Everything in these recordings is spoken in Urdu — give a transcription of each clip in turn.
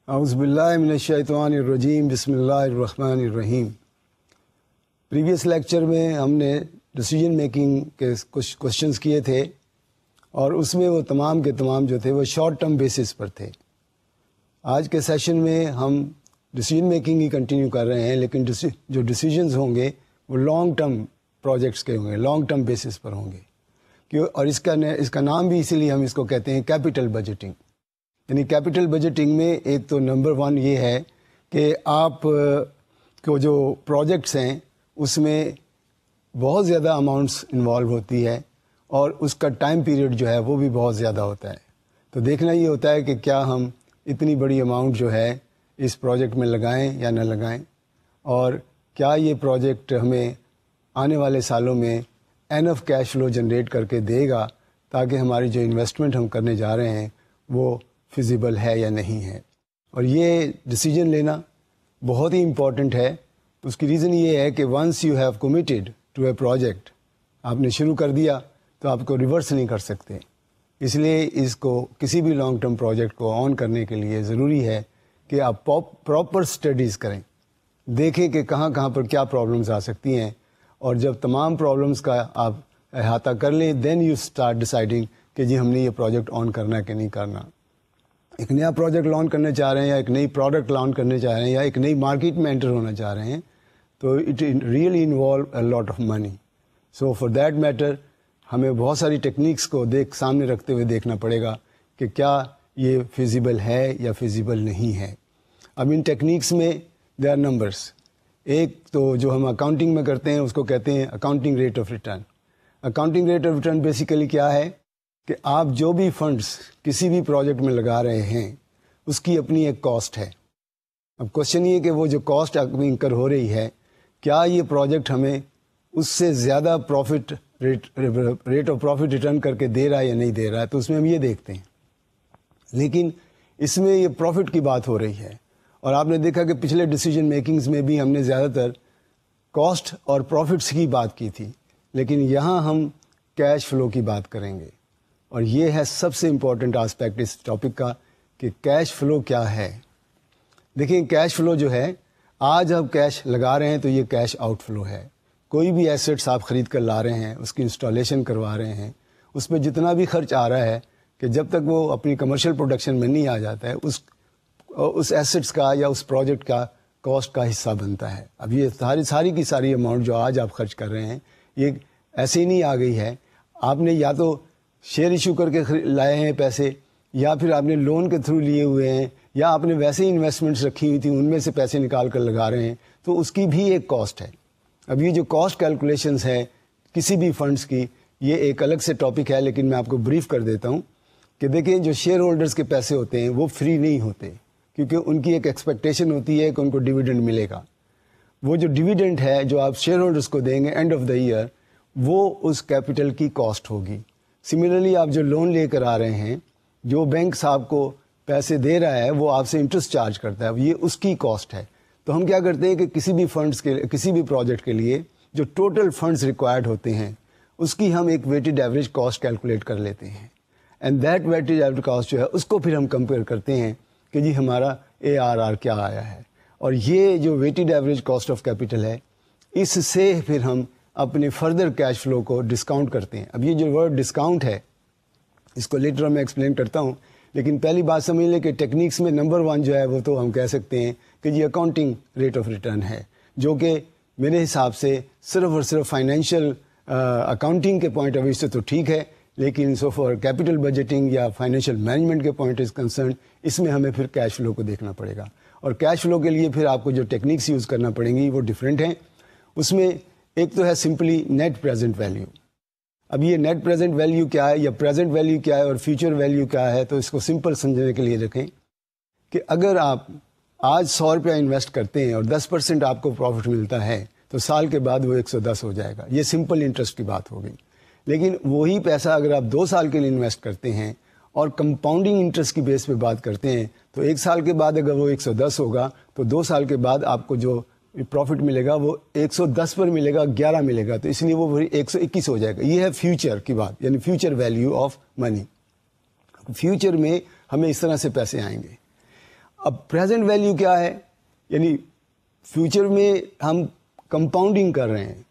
اعوذ باللہ من الشیطان الرجیم، بسم اللہ الرحمن الرحیم۔ پریویس لیکچر میں ہم نے ڈیسیجن میکنگ کے کچھ کوشچنز کیے تھے اور اس میں وہ تمام کے تمام جو تھے وہ شارٹ ٹرم بیسس پر تھے۔ آج کے سیشن میں ہم ڈیسیجن میکنگ ہی کنٹینیو کر رہے ہیں، لیکن جو ڈیسیجنز ہوں گے وہ لانگ ٹرم پروجیکٹس کے ہوں گے، لانگ ٹرم بیسس پر ہوں گے۔ اور اس کا نام بھی اسی لیے ہم اس کو کہتے ہیں کیپٹل بجٹنگ۔ یعنی کیپٹل بجٹنگ میں ایک تو نمبر 1 یہ ہے کہ آپ کو جو پروجیکٹس ہیں اس میں بہت زیادہ اماؤنٹس انوالو ہوتی ہے اور اس کا ٹائم پیریڈ جو ہے وہ بھی بہت زیادہ ہوتا ہے۔ تو دیکھنا یہ ہوتا ہے کہ کیا ہم اتنی بڑی اماؤنٹ جو ہے اس پروجیکٹ میں لگائیں یا نہ لگائیں، اور کیا یہ پروجیکٹ ہمیں آنے والے سالوں میں انف کیش فلو جنریٹ کر کے دے گا تاکہ ہماری جو انویسٹمنٹ ہم کرنے جا رہے ہیں وہ فیزیبل ہے یا نہیں ہے۔ اور یہ ڈیسیجن لینا بہت ہی امپورٹنٹ ہے۔ اس کی ریزن یہ ہے کہ once you have committed to a project, آپ نے شروع کر دیا تو آپ کو ریورس نہیں کر سکتے۔ اس لیے اس کو کسی بھی لانگ ٹرم پروجیکٹ کو آن کرنے کے لیے ضروری ہے کہ آپ پراپر اسٹڈیز کریں، دیکھیں کہ کہاں کہاں پر کیا پرابلمز آ سکتی ہیں، اور جب تمام پرابلمز کا آپ احاطہ کر لیں دین یو اسٹارٹ ڈیسائڈنگ کہ جی ہم نے یہ پروجیکٹ آن کرنا ہے کہ نہیں کرنا۔ ایک نیا پروجیکٹ لانچ کرنا چاہ رہے ہیں یا ایک نئی پروڈکٹ لانچ کرنے چاہ رہے ہیں یا ایک نئی مارکیٹ میں انٹر ہونا چاہ رہے ہیں تو it really involve a lot of money. So for that matter ہمیں بہت ساری ٹیکنیکس کو سامنے رکھتے ہوئے دیکھنا پڑے گا کہ کیا یہ فیزیبل ہے یا فیزیبل نہیں ہے۔ اب ان ٹیکنیکس میں دے آر نمبرس۔ ایک تو جو ہم اکاؤنٹنگ میں کرتے ہیں اس کو کہتے ہیں accounting rate of return. Accounting rate of return basically کیا ہے کہ آپ جو بھی فنڈس کسی بھی پروجیکٹ میں لگا رہے ہیں اس کی اپنی ایک کاسٹ ہے۔ اب کوشچن یہ کہ وہ جو کاسٹ انکر ہو رہی ہے کیا یہ پروجیکٹ ہمیں اس سے زیادہ profit rate of profit return کر کے دے رہا ہے یا نہیں دے رہا ہے، تو اس میں ہم یہ دیکھتے ہیں۔ لیکن اس میں یہ پروفٹ کی بات ہو رہی ہے، اور آپ نے دیکھا کہ پچھلے ڈیسیجن میکنگز میں بھی ہم نے زیادہ تر کاسٹ اور پروفٹس کی بات کی تھی، لیکن یہاں ہم کیش فلو کی بات کریں گے، اور یہ ہے سب سے امپورٹنٹ آسپیکٹ اس ٹاپک کا کہ کیش فلو کیا ہے۔ دیکھیں کیش فلو جو ہے، آج آپ کیش لگا رہے ہیں تو یہ کیش آؤٹ فلو ہے۔ کوئی بھی ایسٹس آپ خرید کر لا رہے ہیں، اس کی انسٹالیشن کروا رہے ہیں، اس پہ جتنا بھی خرچ آ رہا ہے کہ جب تک وہ اپنی کمرشل پروڈکشن میں نہیں آ جاتا ہے اس ایسٹس کا یا اس پروجیکٹ کا کاسٹ کا حصہ بنتا ہے۔ اب یہ ساری کی ساری اماؤنٹ جو آج آپ خرچ کر رہے ہیں یہ ایسے ہی نہیں آ گئی ہے۔ آپ نے یا تو شیئر ایشو کر کے لائے ہیں پیسے، یا پھر آپ نے لون کے تھرو لیے ہوئے ہیں، یا آپ نے ویسے ہی انویسٹمنٹس رکھی ہوئی تھیں ان میں سے پیسے نکال کر لگا رہے ہیں، تو اس کی بھی ایک کاسٹ ہے۔ اب یہ جو کاسٹ کیلکولیشنز ہے کسی بھی فنڈز کی، یہ ایک الگ سے ٹاپک ہے، لیکن میں آپ کو بریف کر دیتا ہوں کہ دیکھیں جو شیئر ہولڈرز کے پیسے ہوتے ہیں وہ فری نہیں ہوتے، کیونکہ ان کی ایک ایکسپیکٹیشن ہوتی ہے کہ ان کو ڈیویڈنڈ ملے گا۔ وہ جو ڈیویڈنڈ ہے جو آپ شیئر ہولڈرز کو دیں گے اینڈ آف دا ایئر، وہ اس کیپٹل کی کاسٹ ہوگی۔ سملرلی آپ جو لون لے کر آ رہے ہیں، جو بینک صاحب کو پیسے دے رہا ہے وہ آپ سے انٹرسٹ چارج کرتا ہے، یہ اس کی کاسٹ ہے۔ تو ہم کیا کرتے ہیں کہ کسی بھی فنڈز کے کسی بھی پروجیکٹ کے لیے جو ٹوٹل فنڈز ریکوائرڈ ہوتے ہیں اس کی ہم ایک ویٹڈ ایوریج کاسٹ کیلکولیٹ کر لیتے ہیں، and that weighted average cost جو ہے اس کو پھر ہم کمپیئر کرتے ہیں کہ جی ہمارا ARR کیا آیا ہے، اور یہ جو weighted average cost of capital ہے اس سے پھر ہم اپنے فردر کیش فلو کو ڈسکاؤنٹ کرتے ہیں۔ اب یہ جو ورڈ ڈسکاؤنٹ ہے اس کو لیٹر میں ایکسپلین کرتا ہوں، لیکن پہلی بات سمجھ لیں کہ ٹیکنیکس میں نمبر 1 جو ہے وہ تو ہم کہہ سکتے ہیں کہ یہ اکاؤنٹنگ ریٹ آف ریٹرن ہے، جو کہ میرے حساب سے صرف اور صرف فائنینشیل اکاؤنٹنگ کے پوائنٹ آف ویو سے تو ٹھیک ہے، لیکن سو فار کیپٹل بجٹنگ یا فائنینشیل مینجمنٹ کے پوائنٹ از کنسرن اس میں ہمیں پھر کیش فلو کو دیکھنا پڑے گا، اور کیش فلو کے لیے پھر آپ کو جو ٹیکنیکس یوز کرنا پڑیں گی وہ ڈفرینٹ ہیں۔ اس میں ایک تو ہے سمپلی نیٹ پریزنٹ ویلیو۔ اب یہ نیٹ پریزنٹ ویلیو کیا ہے یا پریزنٹ ویلیو کیا ہے اور فیوچر ویلیو کیا ہے، تو اس کو سمپل سمجھنے کے لیے رکھیں کہ اگر آپ آج 100 روپیہ انویسٹ کرتے ہیں اور 10% آپ کو پروفٹ ملتا ہے تو سال کے بعد وہ 110 ہو جائے گا۔ یہ سمپل انٹرسٹ کی بات ہو گئی۔ لیکن وہی پیسہ اگر آپ 2 سال کے لیے انویسٹ کرتے ہیں اور کمپاؤنڈنگ انٹرسٹ کی بیس پہ بات کرتے ہیں تو 1 سال کے بعد اگر وہ 110 ہوگا تو 2 سال کے بعد آپ کو جو پروفٹ ملے گا وہ 110 پر ملے گا، 11 ملے گا، تو اس لیے وہ 121 ہو جائے گا۔ یہ ہے فیوچر کی بات، یعنی future value of money. Future میں ہمیں اس طرح سے پیسے آئیں گے۔ اب پریزنٹ ویلیو کیا ہے؟ یعنی فیوچر میں ہم کمپاؤنڈنگ کر رہے ہیں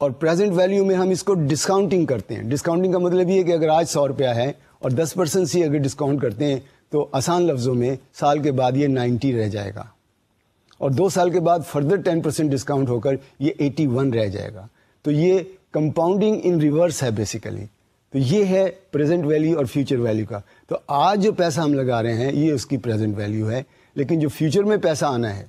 اور پریزنٹ ویلیو میں ہم اس کو ڈسکاؤنٹنگ کرتے ہیں. ڈسکاؤنٹنگ کا مطلب یہ ہے کہ اگر آج 100 روپیہ ہے اور 10% سے اگر ڈسکاؤنٹ کرتے ہیں تو آسان لفظوں میں سال کے بعد یہ 90 رہ جائے گا اور 2 سال کے بعد فردر 10% ڈسکاؤنٹ ہو کر یہ 81 رہ جائے گا. تو یہ کمپاؤنڈنگ ان ریورس ہے بیسیکلی. تو یہ ہے پریزنٹ ویلیو اور فیوچر ویلیو کا. تو آج جو پیسہ ہم لگا رہے ہیں یہ اس کی پریزنٹ ویلیو ہے, لیکن جو فیوچر میں پیسہ آنا ہے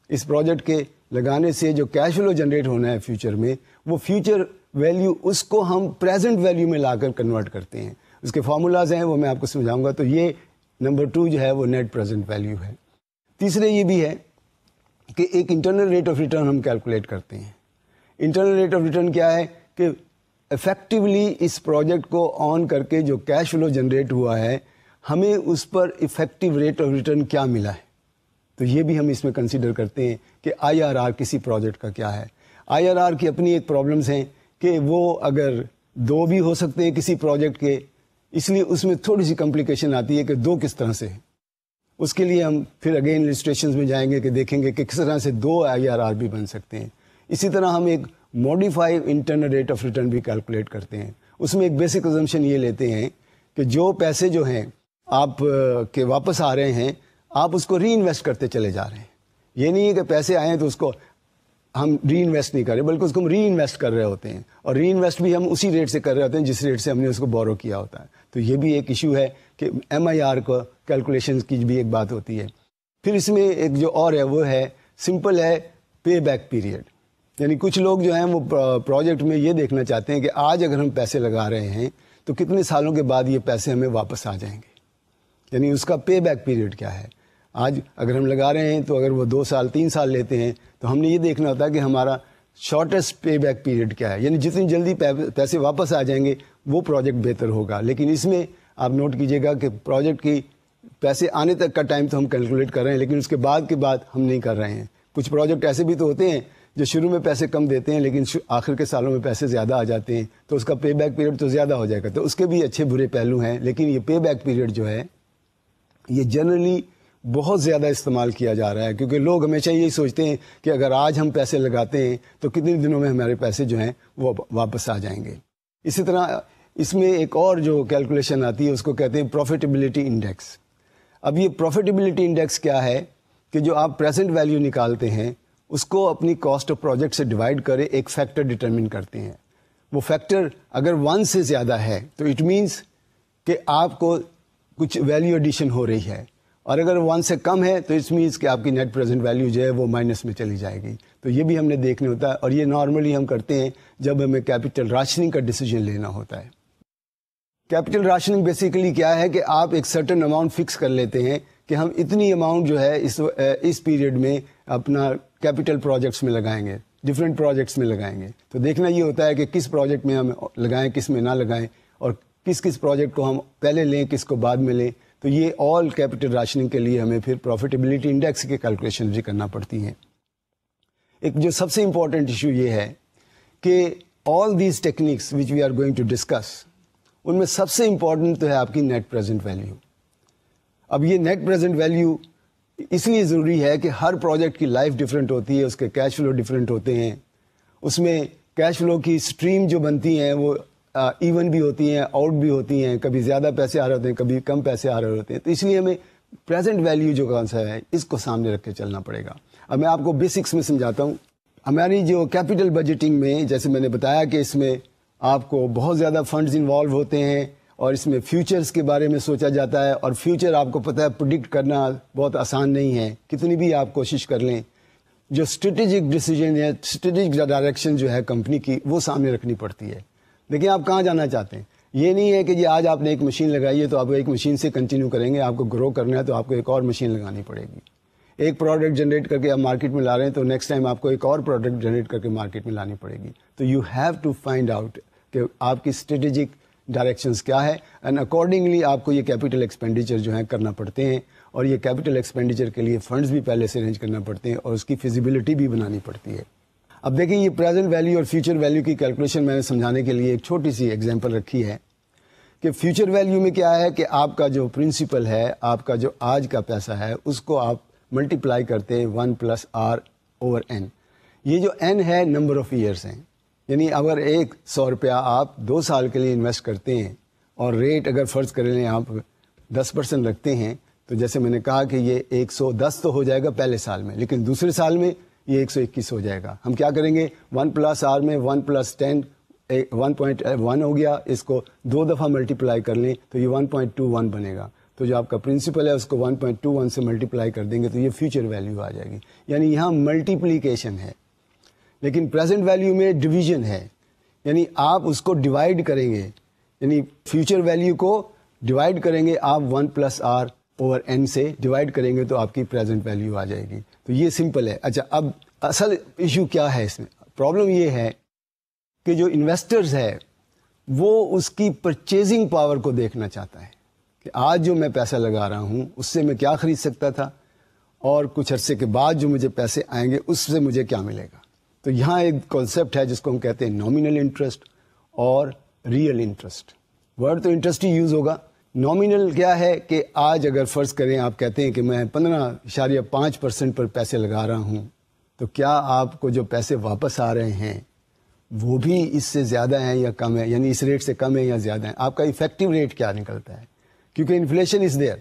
اس پروجیکٹ کے لگانے سے جو کیش فلو جنریٹ ہونا ہے فیوچر میں, وہ فیوچر ویلیو اس کو ہم پریزنٹ ویلیو میں لا کر کنورٹ کرتے ہیں. اس کے فارمولاز ہیں وہ میں آپ کو سمجھاؤں گا. تو یہ نمبر 2 جو ہے وہ نیٹ پریزنٹ ویلیو ہے. تیسرے یہ بھی ہے کہ ایک انٹرنل ریٹ آف ریٹرن ہم کیلکولیٹ کرتے ہیں. انٹرنل ریٹ آف ریٹرن کیا ہے کہ افیکٹولی اس پروجیکٹ کو آن کر کے جو کیش فلو جنریٹ ہوا ہے ہمیں اس پر افیکٹو ریٹ آف ریٹرن کیا ملا ہے. تو یہ بھی ہم اس میں کنسیڈر کرتے ہیں کہ آئی آر آر کسی پروجیکٹ کا کیا ہے. آئی آر آر کی اپنی ایک پرابلمس ہیں کہ وہ اگر 2 بھی ہو سکتے ہیں کسی پروجیکٹ کے, اس لیے اس میں تھوڑی سی کمپلیکیشن آتی ہے کہ 2 کس طرح سے. اس کے لیے ہم پھر اگین السٹریشنز میں جائیں گے کہ دیکھیں گے کہ کس طرح سے 2 آئی آر آر بھی بن سکتے ہیں. اسی طرح ہم ایک modify internal rate of return بھی کیلکولیٹ کرتے ہیں. اس میں ایک بیسک assumption یہ لیتے ہیں کہ جو پیسے جو ہیں آپ کے واپس آ رہے ہیں آپ اس کو ری انویسٹ کرتے چلے جا رہے ہیں. یہ نہیں ہے کہ پیسے آئے ہیں تو اس کو ہم ری انویسٹ نہیں کر رہے, بلکہ اس کو ہم ری انویسٹ کر رہے ہوتے ہیں, اور ری انویسٹ بھی ہم اسی ریٹ سے کر رہے ہوتے ہیں جس ریٹ سے ہم نے اس کو بورو کیا ہوتا ہے. تو یہ بھی ایک ایشو ہے کہ ایم آئی آر کو کیلکولیشن کی بھی ایک بات ہوتی ہے. پھر اس میں ایک جو اور ہے وہ ہے سمپل ہے پے بیک پیریڈ. یعنی کچھ لوگ جو ہیں وہ پروجیکٹ میں یہ دیکھنا چاہتے ہیں کہ آج اگر ہم پیسے لگا رہے ہیں تو کتنے سالوں کے بعد یہ پیسے ہمیں واپس آ جائیں گے. یعنی اس کا پے بیک پیریڈ کیا ہے. آج اگر ہم لگا رہے ہیں تو اگر وہ 2 سال 3 سال لیتے ہیں تو ہم نے یہ دیکھنا ہوتا ہے کہ ہمارا شارٹیسٹ پے بیک پیریڈ کیا ہے. یعنی جتنی جلدی پیسے واپس آ جائیں گے وہ پروجیکٹ بہتر ہوگا. لیکن اس میں آپ نوٹ کیجئے گا کہ پروجیکٹ کی پیسے آنے تک کا ٹائم تو ہم کیلکولیٹ کر رہے ہیں, لیکن اس کے بعد ہم نہیں کر رہے ہیں. کچھ پروجیکٹ ایسے بھی تو ہوتے ہیں جو شروع میں پیسے کم دیتے ہیں لیکن آخر کے سالوں میں پیسے زیادہ آ جاتے ہیں, تو اس کا پے بیک پیریڈ تو زیادہ ہو جائے گا. تو اس کے بھی اچھے برے پہلو ہیں, لیکن یہ پے بیک پیریڈ جو ہے یہ جنرلی بہت زیادہ استعمال کیا جا رہا ہے, کیونکہ لوگ ہمیشہ یہی سوچتے ہیں کہ اگر آج ہم پیسے لگاتے ہیں تو کتنے دنوں میں ہمارے پیسے جو ہیں وہ واپس آ جائیں گے. اسی طرح اس میں ایک اور جو کیلکولیشن آتی ہے اس کو کہتے ہیں پروفیٹیبلٹی انڈیکس. اب یہ پروفیٹیبلٹی انڈیکس کیا ہے کہ جو آپ پریزنٹ ویلیو نکالتے ہیں اس کو اپنی کاسٹ آف پروجیکٹ سے ڈیوائڈ کرے ایک فیکٹر ڈٹرمن کرتے ہیں. وہ فیکٹر اگر 1 سے زیادہ ہے تو اٹ مینس کہ آپ کو کچھ ویلیو ایڈیشن ہو رہی ہے, اور اگر 1 سے کم ہے تو اٹ مینس کہ آپ کی نیٹ پریزنٹ ویلیو جو ہے وہ مائنس میں چلی جائے گی. تو یہ بھی ہم نے دیکھنا ہوتا ہے, اور یہ نارملی ہم کرتے ہیں جب ہمیں کیپٹل راشننگ کا ڈیسیجن لینا ہوتا ہے. کیپٹل راشننگ بیسیکلی کیا ہے کہ آپ ایک سرٹن اماؤنٹ فکس کر لیتے ہیں کہ ہم اتنی اماؤنٹ جو ہے اس پیریڈ میں اپنا کیپٹل پروجیکٹس میں لگائیں گے, ڈفرینٹ پروجیکٹس میں لگائیں گے. تو دیکھنا یہ ہوتا ہے کہ کس پروجیکٹ میں ہم لگائیں کس میں نہ لگائیں, اور کس پروجیکٹ کو ہم پہلے لیں کس کو بعد میں لیں. تو یہ آل کیپٹل راشننگ کے لیے ہمیں پھر پروفیٹیبلٹی انڈیکس کی کیلکولیشن بھی کرنا پڑتی ہیں. ایک جو سب سے امپورٹنٹ ایشو یہ ہے کہ all these techniques which we are going to discuss ان میں سب سے امپورٹنٹ تو ہے آپ کی نیٹ پریزنٹ ویلیو. اب یہ نیٹ پریزنٹ ویلیو اس لیے ضروری ہے کہ ہر پروجیکٹ کی لائف ڈفرینٹ ہوتی ہے, اس کے کیش فلو ڈفرینٹ ہوتے ہیں, اس میں کیش فلو کی اسٹریم جو بنتی ہیں وہ ایون بھی ہوتی ہیں آؤٹ بھی ہوتی ہیں, کبھی زیادہ پیسے آ رہے ہوتے ہیں کبھی کم پیسے آ رہے ہوتے ہیں. تو اس لیے ہمیں پریزنٹ ویلیو جو کون سا ہے اس کو سامنے رکھ کے چلنا پڑے گا. اب میں آپ کو بیسکس میں سمجھاتا ہوں. ہماری جو کیپٹل بجٹنگ میں جیسے میں نے بتایا کہ اس میں آپ کو بہت زیادہ فنڈز انوالو ہوتے ہیں, اور اس میں فیوچرز کے بارے میں سوچا جاتا ہے, اور فیوچر آپ کو پتہ ہے پریڈکٹ کرنا بہت آسان نہیں ہے, کتنی بھی آپ کوشش کر لیں. جو اسٹریٹجک ڈیسیجن ہے, اسٹریٹجک ڈائریکشن جو ہے کمپنی کی وہ سامنے رکھنی پڑتی ہے. دیکھیں آپ کہاں جانا چاہتے ہیں. یہ نہیں ہے کہ جی آج آپ نے ایک مشین لگائی ہے تو آپ ایک مشین سے کنٹینیو کریں گے, آپ کو گرو کرنا ہے تو آپ کو ایک اور مشین لگانی پڑے گی. ایک پروڈکٹ جنریٹ کر کے آپ مارکیٹ میں لا رہے ہیں تو نیکسٹ ٹائم آپ کو ایک اور پروڈکٹ جنریٹ کر کے مارکیٹ میں لانی پڑے گی. تو you have to find out کہ آپ کی اسٹریٹجک ڈائریکشنز کیا ہے, اینڈ اکارڈنگلی آپ کو یہ کیپٹل ایکسپینڈیچر جو ہیں کرنا پڑتے ہیں, اور یہ کیپٹل ایکسپینڈیچر کے لیے فنڈز بھی پہلے سے ارینج کرنا پڑتے ہیں, اور اس کی فیزیبلٹی بھی بنانی پڑتی ہے. اب دیکھیں یہ پریزنٹ ویلیو اور فیوچر ویلیو کی کیلکولیشن میں نے سمجھانے کے لیے ایک چھوٹی سی ایگزامپل رکھی ہے کہ فیوچر ویلیو میں کیا ہے کہ آپ کا جو پرنسپل ہے, آپ کا جو آج کا پیسہ ہے, اس کو آپ ملٹیپلائی کرتے ہیں 1 + r/n. یہ جو n ہے نمبر آف ایئرس ہیں, یعنی اگر 100 روپیہ آپ 2 سال کے لیے انویسٹ کرتے ہیں اور ریٹ اگر فرض کر لیں آپ 10% رکھتے ہیں, تو جیسے میں نے کہا کہ یہ 110 تو ہو جائے گا پہلے سال میں, لیکن دوسرے سال میں یہ 121 ہو جائے گا. ہم کیا کریں گے, 1 + r میں 1 + 10 1.1 ہو گیا, اس کو 2 دفعہ ملٹیپلائی کر لیں تو یہ 1.21 بنے گا. تو جو آپ کا پرنسپل ہے اس کو 1.21 سے ملٹیپلائی کر دیں گے تو یہ فیوچر ویلیو آ جائے گی. یعنی یہاں ملٹیپلیکیشن ہے, لیکن پریزنٹ ویلیو میں ڈویژن ہے, یعنی آپ اس کو ڈیوائڈ کریں گے, یعنی فیوچر ویلیو کو ڈیوائڈ کریں گے آپ 1 + r/n سے ڈیوائڈ کریں گے تو آپ کی پریزنٹ ویلیو آ جائے گی. تو یہ سمپل ہے. اچھا, اب اصل ایشو کیا ہے اس میں؟ پرابلم یہ ہے کہ جو انویسٹرز ہے وہ اس کی پرچیزنگ پاور کو دیکھنا چاہتا ہے کہ آج جو میں پیسہ لگا رہا ہوں اس سے میں کیا خرید سکتا تھا, اور کچھ عرصے کے بعد جو مجھے پیسے آئیں گے اس سے مجھے کیا ملے گا. تو یہاں ایک کانسیپٹ ہے جس کو ہم کہتے ہیں نامینل انٹرسٹ اور ریئل انٹرسٹ. ورڈ تو انٹرسٹ ہی یوز ہوگا. نامینل کیا ہے کہ آج اگر فرض کریں آپ کہتے ہیں کہ میں 15.5% پر پیسے لگا رہا ہوں, تو کیا آپ کو جو پیسے واپس آ رہے ہیں وہ بھی اس سے زیادہ ہیں یا کم ہے, یعنی اس ریٹ سے کم ہے یا زیادہ ہے. آپ کا ایفیکٹو ریٹ کیا نکلتا ہے, کیونکہ انفلیشن از دیئر.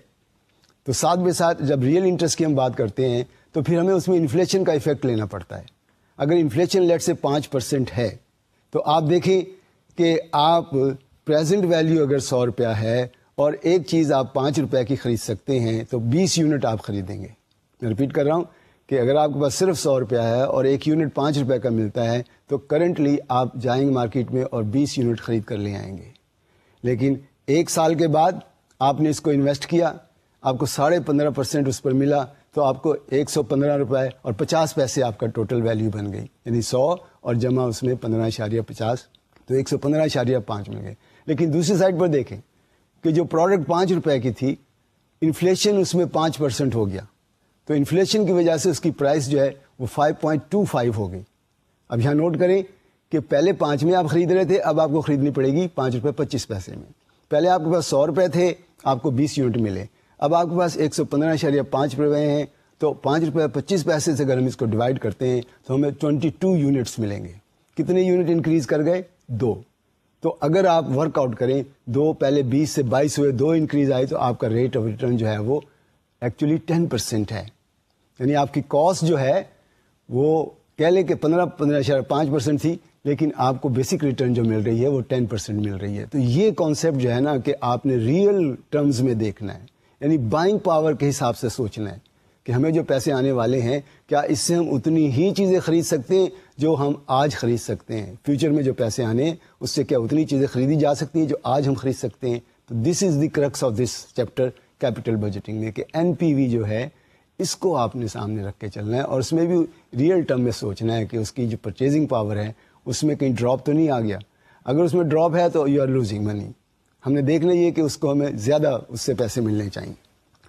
تو ساتھ بے ساتھ جب ریئل انٹرسٹ کی ہم بات کرتے ہیں تو پھر ہمیں اس میں انفلیشن کا ایفیکٹ لینا پڑتا ہے. اگر انفلیشن لیٹ سے 5% ہے تو آپ دیکھیں کہ آپ پریزنٹ ویلیو اگر 100 روپیہ ہے اور ایک چیز آپ 5 روپے کی خرید سکتے ہیں تو 20 یونٹ آپ خریدیں گے. میں رپیٹ کر رہا ہوں کہ اگر آپ کے پاس صرف 100 روپیہ ہے اور ایک یونٹ 5 روپے کا ملتا ہے تو کرنٹلی آپ جائیں گے مارکیٹ میں اور 20 یونٹ خرید کر لے آئیں گے. لیکن 1 سال کے بعد آپ نے اس کو انویسٹ کیا, آپ کو 15.5% اس پر ملا, تو آپ کو 115 روپے اور 50 پیسے آپ کا ٹوٹل ویلیو بن گئی, یعنی 100 اور جمع اس میں 15.50 تو 115.5 مل گئے. لیکن دوسری سائڈ پر دیکھیں کہ جو پروڈکٹ 5 روپے کی تھی, انفلیشن اس میں 5% ہو گیا, تو انفلیشن کی وجہ سے اس کی پرائس جو ہے وہ 5.25 ہو گئی. اب یہاں نوٹ کریں کہ پہلے 5 میں آپ خرید رہے تھے, اب آپ کو خریدنی پڑے گی 5 روپے 25 پیسے میں. پہلے آپ کے پاس 100 روپے تھے, آپ کو 20 یونٹ ملے, اب آپ کے پاس 115.5 روپے ہیں, تو 5 روپے 25 پیسے سے اگر ہم اس کو ڈیوائڈ کرتے ہیں تو ہمیں 22 یونٹس ملیں گے. کتنے یونٹ انکریز کر گئے؟ 2. تو اگر آپ ورک آؤٹ کریں 2 پہلے 20 سے 22 ہوئے, 2 انکریز آئی, تو آپ کا ریٹ آف ریٹرن جو ہے وہ ایکچولی 10% ہے. یعنی آپ کی کاسٹ جو ہے وہ کہہ لیں کہ 15.5% تھی, لیکن آپ کو بیسک ریٹرن جو مل رہی ہے وہ 10% مل رہی ہے. تو یہ کانسیپٹ جو ہے نا کہ آپ نے ریئل ٹرمز میں دیکھنا ہے, یعنی بائنگ پاور کے حساب سے سوچنا ہے کہ ہمیں جو پیسے آنے والے ہیں کیا اس سے ہم اتنی ہی چیزیں خرید سکتے ہیں جو ہم آج خرید سکتے ہیں. فیوچر میں جو پیسے آنے ہیں اس سے کیا اتنی چیزیں خریدی جا سکتی ہیں جو آج ہم خرید سکتے ہیں. تو this is the crux of this chapter capital budgeting میں, کہ NPV جو ہے اس کو آپ نے سامنے رکھ کے چلنا ہے, اور اس میں بھی ریئل ٹرم میں سوچنا ہے کہ اس کی جو پرچیزنگ پاور ہے اس میں کہیں ڈراپ تو نہیں آ گیا. اگر اس میں ڈراپ ہے تو یو آر لوزنگ منی. ہم نے دیکھنا یہ کہ اس کو ہمیں زیادہ اس سے پیسے ملنے چاہیے.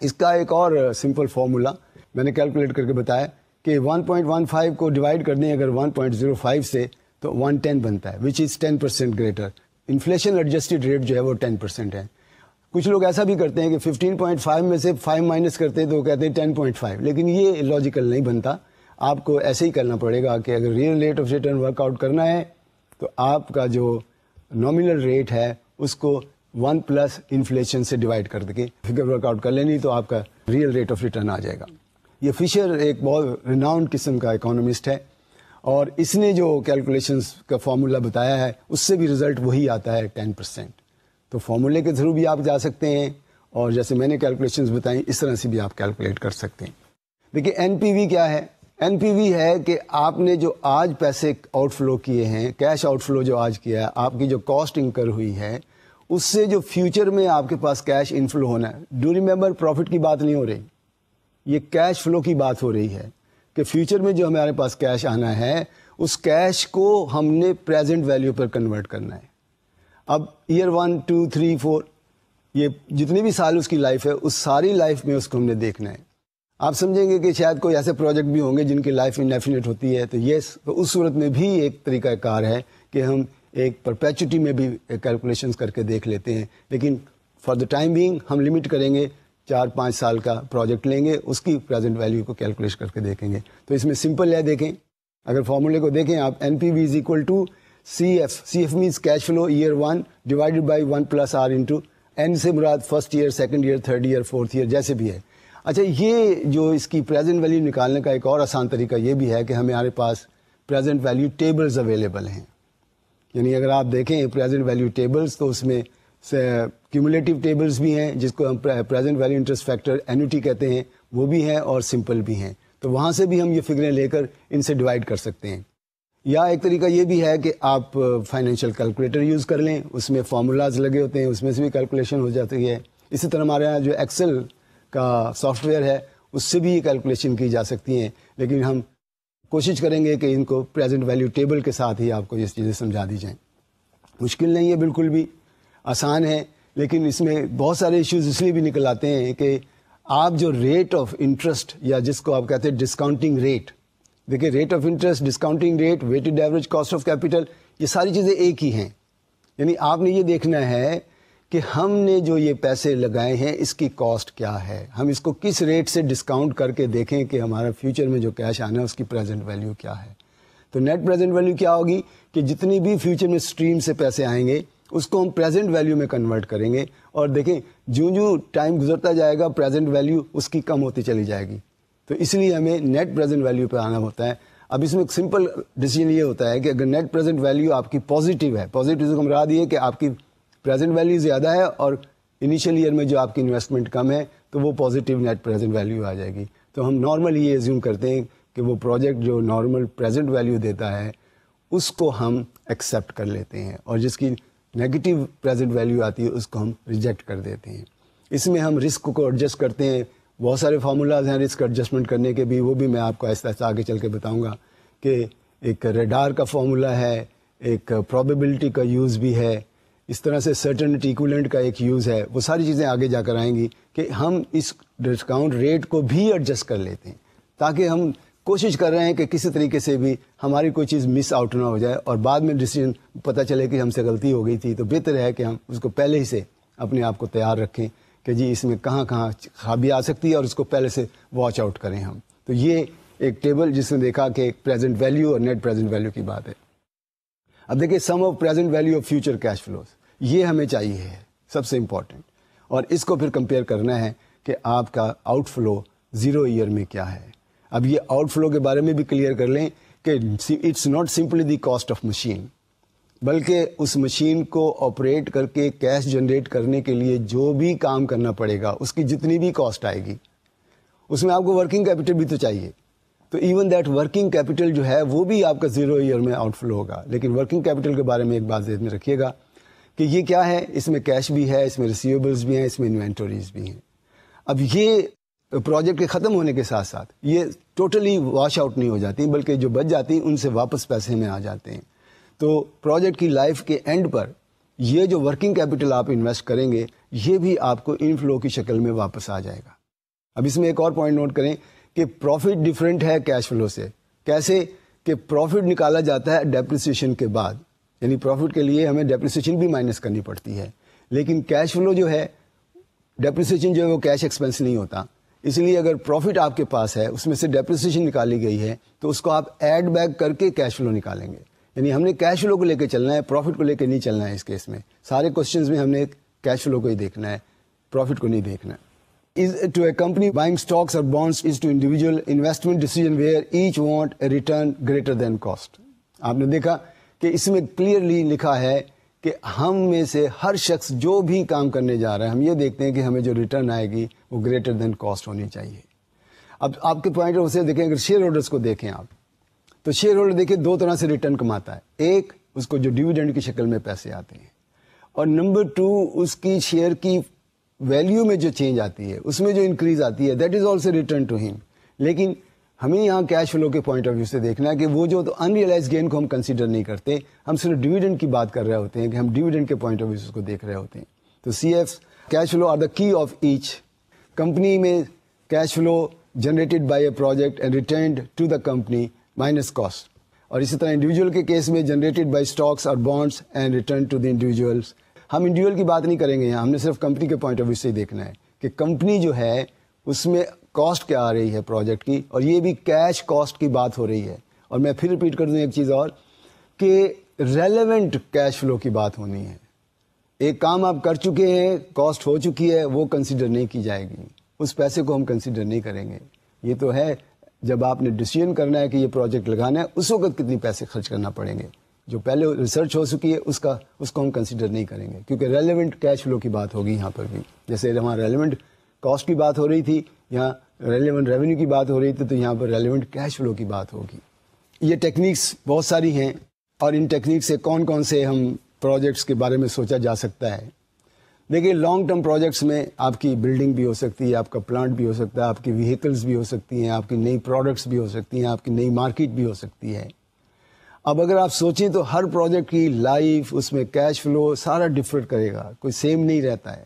اس کا ایک اور سمپل فارمولا میں نے کیلکولیٹ کر کے بتایا کہ 1.15 کو ڈیوائڈ کر دیں اگر 1.05 سے تو 110 بنتا ہے, وچ از 10% گریٹر. انفلیشن ایڈجسٹڈ ریٹ جو ہے وہ 10% ہے. کچھ لوگ ایسا بھی کرتے ہیں کہ 15.5 میں سے 5 مائنس کرتے ہیں تو وہ کہتے ہیں 10.5, لیکن یہ لاجیکل نہیں بنتا. آپ کو ایسے ہی کرنا پڑے گا کہ اگر real rate of return work out کرنا ہے تو آپ کا جو نامینل ریٹ ہے اس کو 1 پلس انفلیشن سے ڈیوائڈ کر کے فگر ورک آؤٹ کر لینی, تو آپ کا ریئل ریٹ آف ریٹرن آ جائے گا. یہ فشر ایک بہت ریناؤنڈ قسم کا اکانومسٹ ہے, اور اس نے جو کیلکولیشنز کا فارمولا بتایا ہے اس سے بھی رزلٹ وہی آتا ہے 10%. تو فارمولے کے تھرو بھی آپ جا سکتے ہیں, اور جیسے میں نے کیلکولیشنز بتائیں اس طرح سے بھی آپ کیلکولیٹ کر سکتے ہیں. دیکھیے NPV کیا ہے؟ NPV ہے کہ آپ نے جو آج پیسے آؤٹ فلو کیے ہیں, کیش آؤٹ فلو جو آج کیا ہے, آپ کی جو کاسٹ انکر ہوئی ہے اس سے جو فیوچر میں آپ کے پاس کیش انفلو ہونا ہے. ڈو ریمبر, پروفٹ کی بات نہیں ہو رہی, یہ کیش فلو کی بات ہو رہی ہے کہ فیوچر میں جو ہمارے پاس کیش آنا ہے اس کیش کو ہم نے پریزنٹ ویلیو پر کنورٹ کرنا ہے. اب ایئر 1 2 3 4 یہ جتنی بھی سال اس کی لائف ہے اس ساری لائف میں اس کو ہم نے دیکھنا ہے. آپ سمجھیں گے کہ شاید کوئی ایسے پروجیکٹ بھی ہوں گے جن کی لائف انڈیفینٹ ہوتی ہے, تو یس, تو اس صورت میں بھی ایک طریقہ کار ہے کہ ہم ایک پرپیچوٹی میں بھی کیلکولیشنز کر کے دیکھ لیتے ہیں. لیکن فار دا ٹائم بینگ ہم لمٹ کریں گے, 4-5 سال کا پروجیکٹ لیں گے, اس کی پریزنٹ ویلیو کو کیلکولیٹ کر کے دیکھیں گے. تو اس میں سمپل ہے, دیکھیں اگر فارمولے کو دیکھیں آپ, N P V is equal to C F. C F minus cash flow year 1 divided by 1+R into n سے مراد first year, second year, third year, fourth year, جیسے بھی ہے. اچھا, یہ جو اس کی پریزنٹ ویلیو نکالنے کا ایک اور آسان طریقہ یہ بھی ہے کہ ہمارے پاس پریزنٹ ویلیو ٹیبلز اویلیبل ہیں. یعنی اگر آپ دیکھیں پریزنٹ ویلیو ٹیبلز, تو اس میں کیومولیٹو ٹیبلز بھی ہیں جس کو ہم present value interest factor annuity کہتے ہیں, وہ بھی ہیں, اور سمپل بھی ہیں. تو وہاں سے بھی ہم یہ فگریں لے کر ان سے ڈیوائڈ کر سکتے ہیں. یا ایک طریقہ یہ بھی ہے کہ آپ فائنینشیل کیلکولیٹر یوز کر لیں, اس میں فارمولاز لگے ہوتے ہیں, اس میں سے بھی کیلکولیشن ہو جاتی ہے. اسی طرح ہمارے یہاں جو ایکسل کا سافٹ ویئر ہے اس سے بھی یہ کیلکولیشن کی جا سکتی ہیں. لیکن ہم کوشش کریں گے کہ ان کو پریزنٹ ویلیو ٹیبل کے ساتھ ہی آپ کو یہ چیزیں سمجھا دی جائیں. مشکل نہیں ہے, بالکل بھی آسان ہے. لیکن اس میں بہت سارے ایشوز اس لیے بھی نکل آتے ہیں کہ آپ جو ریٹ آف انٹرسٹ, یا جس کو آپ کہتے ہیں ڈسکاؤنٹنگ ریٹ, دیکھیں rate of interest, discounting rate, weighted average cost of capital, یہ ساری چیزیں ایک ہی ہیں. یعنی آپ نے یہ دیکھنا ہے کہ ہم نے جو یہ پیسے لگائے ہیں اس کی کاسٹ کیا ہے, ہم اس کو کس ریٹ سے ڈسکاؤنٹ کر کے دیکھیں کہ ہمارا فیوچر میں جو کیش آنا ہے اس کی پریزنٹ ویلیو کیا ہے. تو نیٹ پریزنٹ ویلیو کیا ہوگی کہ جتنی بھی فیوچر میں اسٹریم سے پیسے آئیں گے اس کو ہم پریزنٹ ویلیو میں کنورٹ کریں گے, اور دیکھیں جو ٹائم گزرتا جائے گا پریزنٹ ویلیو اس کی کم ہوتی چلی جائے گی. تو اس لیے ہمیں نیٹ پریزنٹ ویلیو پہ آنا ہوتا ہے. اب اس میں ایک سمپل ڈیسیجن یہ ہوتا ہے کہ اگر نیٹ پریزنٹ ویلیو آپ کی پازیٹیو ہے, پازیٹیو سے مراد یہ کہ آپ کی پریزنٹ ویلیو زیادہ ہے اور انیشیل ایئر میں جو آپ کی انویسٹمنٹ کم ہے, تو وہ پازیٹیو نیٹ پریزنٹ ویلیو آ جائے گی. تو ہم نارملی یہ ایزیوم کرتے ہیں کہ وہ پروجیکٹ جو نارمل پریزنٹ ویلیو دیتا ہے اس کو ہم ایکسیپٹ کر لیتے ہیں, اور جس کی نیگیٹو پریزنٹ ویلیو آتی ہے اس کو ہم ریجیکٹ کر دیتے ہیں. اس میں ہم رسک کو ایڈجسٹ کرتے ہیں. بہت سارے فارمولاز ہیں رسک ایڈجسٹمنٹ کرنے کے بھی, وہ بھی میں آپ کو آہستہ آہستہ آگے چل کے بتاؤں گا. کہ ایک ریڈار کا فارمولا ہے, ایک پرابیبلٹی کا یوز بھی ہے, اس طرح سے سرٹنٹی ایکویلنٹ کا ایک یوز ہے. وہ ساری چیزیں آگے جا کر آئیں گی کہ ہم اس ڈسکاؤنٹ ریٹ کو بھی ایڈجسٹ کر لیتے ہیں, تاکہ ہم کوشش کر رہے ہیں کہ کسی طریقے سے بھی ہماری کوئی چیز مس آؤٹ نہ ہو جائے, اور بعد میں ڈیسیجن پتہ چلے کہ ہم سے غلطی ہو گئی تھی. تو بہتر ہے کہ ہم اس کو پہلے ہی سے اپنے آپ کو تیار رکھیں کہ جی اس میں کہاں کہاں خرابی آ سکتی ہے, اور اس کو پہلے سے واچ آؤٹ کریں ہم. تو یہ ایک ٹیبل جس نے دیکھا کہ پریزنٹ ویلیو اور نیٹ پریزنٹ ویلیو کی بات ہے. اب دیکھیں sum of present value of future cash flows, یہ ہمیں چاہیے ہے سب سے امپورٹنٹ, اور اس کو پھر کمپیئر کرنا ہے کہ آپ کا آؤٹ فلو 0 ایئر میں کیا ہے. اب یہ آؤٹ فلو کے بارے میں بھی کلیئر کر لیں کہ it's not simply the cost of machine, بلکہ اس مشین کو آپریٹ کر کے کیش جنریٹ کرنے کے لیے جو بھی کام کرنا پڑے گا اس کی جتنی بھی کاسٹ آئے گی, اس میں آپ کو ورکنگ کیپٹل بھی تو چاہیے. تو ایون دیٹ ورکنگ کیپٹل جو ہے وہ بھی آپ کا 0 ایئر میں آؤٹ فلو ہوگا. لیکن ورکنگ کیپٹل کے بارے میں ایک بات ذہن میں رکھیے گا کہ یہ کیا ہے, اس میں کیش بھی ہے, اس میں ریسیویبلس بھی ہیں, اس میں انوینٹوریز بھی ہیں. اب یہ پروجیکٹ کے ختم ہونے کے ساتھ ساتھ یہ ٹوٹلی واش آؤٹ نہیں ہو جاتی, بلکہ جو بچ جاتی ہیں ان سے واپس پیسے میں آ جاتے ہیں. تو پروجیکٹ کی لائف کے اینڈ پر یہ جو ورکنگ کیپٹل آپ انویسٹ کریں گے یہ بھی آپ کو ان فلو کی شکل میں واپس آ جائے گا. اب اس میں ایک اور پوائنٹ نوٹ کریں کہ پروفٹ ڈفرینٹ ہے کیش فلو سے. کیسے کہ پروفٹ نکالا جاتا ہے ڈیپریسیشن کے بعد, یعنی پروفٹ کے لیے ہمیں ڈیپریسیشن بھی مائنس کرنی پڑتی ہے. لیکن کیش فلو جو ہے, ڈیپریسیشن جو ہے وہ کیش ایکسپینس نہیں ہوتا. اس لیے اگر پروفٹ آپ کے پاس ہے اس میں سے ڈیپریسیشن نکالی گئی ہے تو اس کو آپ ایڈ بیک کر کے کیش فلو نکالیں گے. یعنی ہم نے کیش فلو کو لے کے چلنا ہے, پروفٹ کو لے کے نہیں چلنا ہے. اس کیس میں سارے کوشچنز میں ہم نے کیش فلو کو ہی دیکھنا ہے, پروفٹ کو نہیں دیکھنا ہے. Is to a company buying stocks or bonds is to individual investment decision where each want a return greater than cost. آپ نے دیکھا کہ اس میں کلیئرلی لکھا ہے کہ ہم میں سے ہر شخص جو بھی کام کرنے جا رہا ہے ہم یہ دیکھتے ہیں کہ ہمیں جو ریٹرن آئے گی وہ گریٹر دین کاسٹ ہونی چاہیے. اب آپ کے پوائنٹ آف سے دیکھیں, اگر شیئر ہولڈرس کو دیکھیں آپ, تو شیئر ہولڈر دیکھیں 2 طرح سے ریٹرن کماتا ہے. ایک اس کو جو ڈیویڈنڈ کی شکل میں پیسے آتے ہیں, اور نمبر 2 اس کی شیئر کی ویلیو میں جو چینج آتی ہے, اس میں جو انکریز آتی ہے, that is also return to ہم. لیکن ہمیں یہاں کیش فلو کے پوائنٹ آف ویو سے دیکھنا ہے کہ وہ جو تو انریلائز گین کو ہم کنسیڈر نہیں کرتے, ہم صرف ڈیویڈنڈ کی بات کر رہے ہوتے ہیں کہ ہم ڈیویڈنڈ کے پوائنٹ آف ویو سے اس کو دیکھ رہے ہوتے ہیں. تو C F cash flow are the key of H. Company میں cash flow generated by a project and returned to the company minus cost. اور اسی طرح انڈیویجول کے کیس میں جنریٹڈ بائی اسٹاکس اور bonds and return to the individuals. ہم انڈیویجول کی بات نہیں کریں گے یہاں, ہم نے صرف کمپنی کے پوائنٹ آف ویو سے ہی دیکھنا ہے کہ کمپنی جو ہے اس میں کاسٹ کیا آ رہی ہے پروجیکٹ کی, اور یہ بھی کیش کاسٹ کی بات ہو رہی ہے. اور میں پھر ریپیٹ کر دوں ایک چیز اور, کہ ریلیونٹ کیش فلو کی بات ہونی ہے. ایک کام آپ کر چکے ہیں, کاسٹ ہو چکی ہے, وہ کنسیڈر نہیں کی جائے گی, اس پیسے کو ہم کنسیڈر نہیں کریں گے. یہ تو ہے جب آپ نے ڈیسیژن کرنا ہے کہ یہ پروجیکٹ لگانا ہے, اس وقت کتنی پیسے خرچ کرنا پڑیں گے. جو پہلے ریسرچ ہو چکی ہے اس کو ہم کنسیڈر نہیں کریں گے, کیونکہ ریلیونٹ کیش فلو کی بات ہوگی یہاں پر بھی. جیسے وہاں ریلیونٹ کاسٹ کی بات ہو رہی تھی, یہاں ریلیونٹ ریونیو کی بات ہو رہی تھی, تو یہاں پر ریلیونٹ کیش فلو کی بات ہوگی. یہ ٹیکنیکس بہت ساری ہیں, اور ان ٹیکنیک سے کون کون سے ہم پروجیکٹس کے بارے میں سوچا جا سکتا ہے. دیکھیے لانگ ٹرم پروجیکٹس میں آپ کی بلڈنگ بھی ہو سکتی ہے, آپ کا پلانٹ بھی ہو سکتا ہے, آپ کی وہیکلز بھی ہو سکتی ہیں, آپ کی نئی پروڈکٹس بھی ہو سکتی ہیں, آپ کی نئی مارکیٹ بھی ہو سکتی ہے. اب اگر آپ سوچیں تو ہر پروجیکٹ کی لائف, اس میں کیش فلو سارا ڈفر کرے گا, کوئی سیم نہیں رہتا ہے.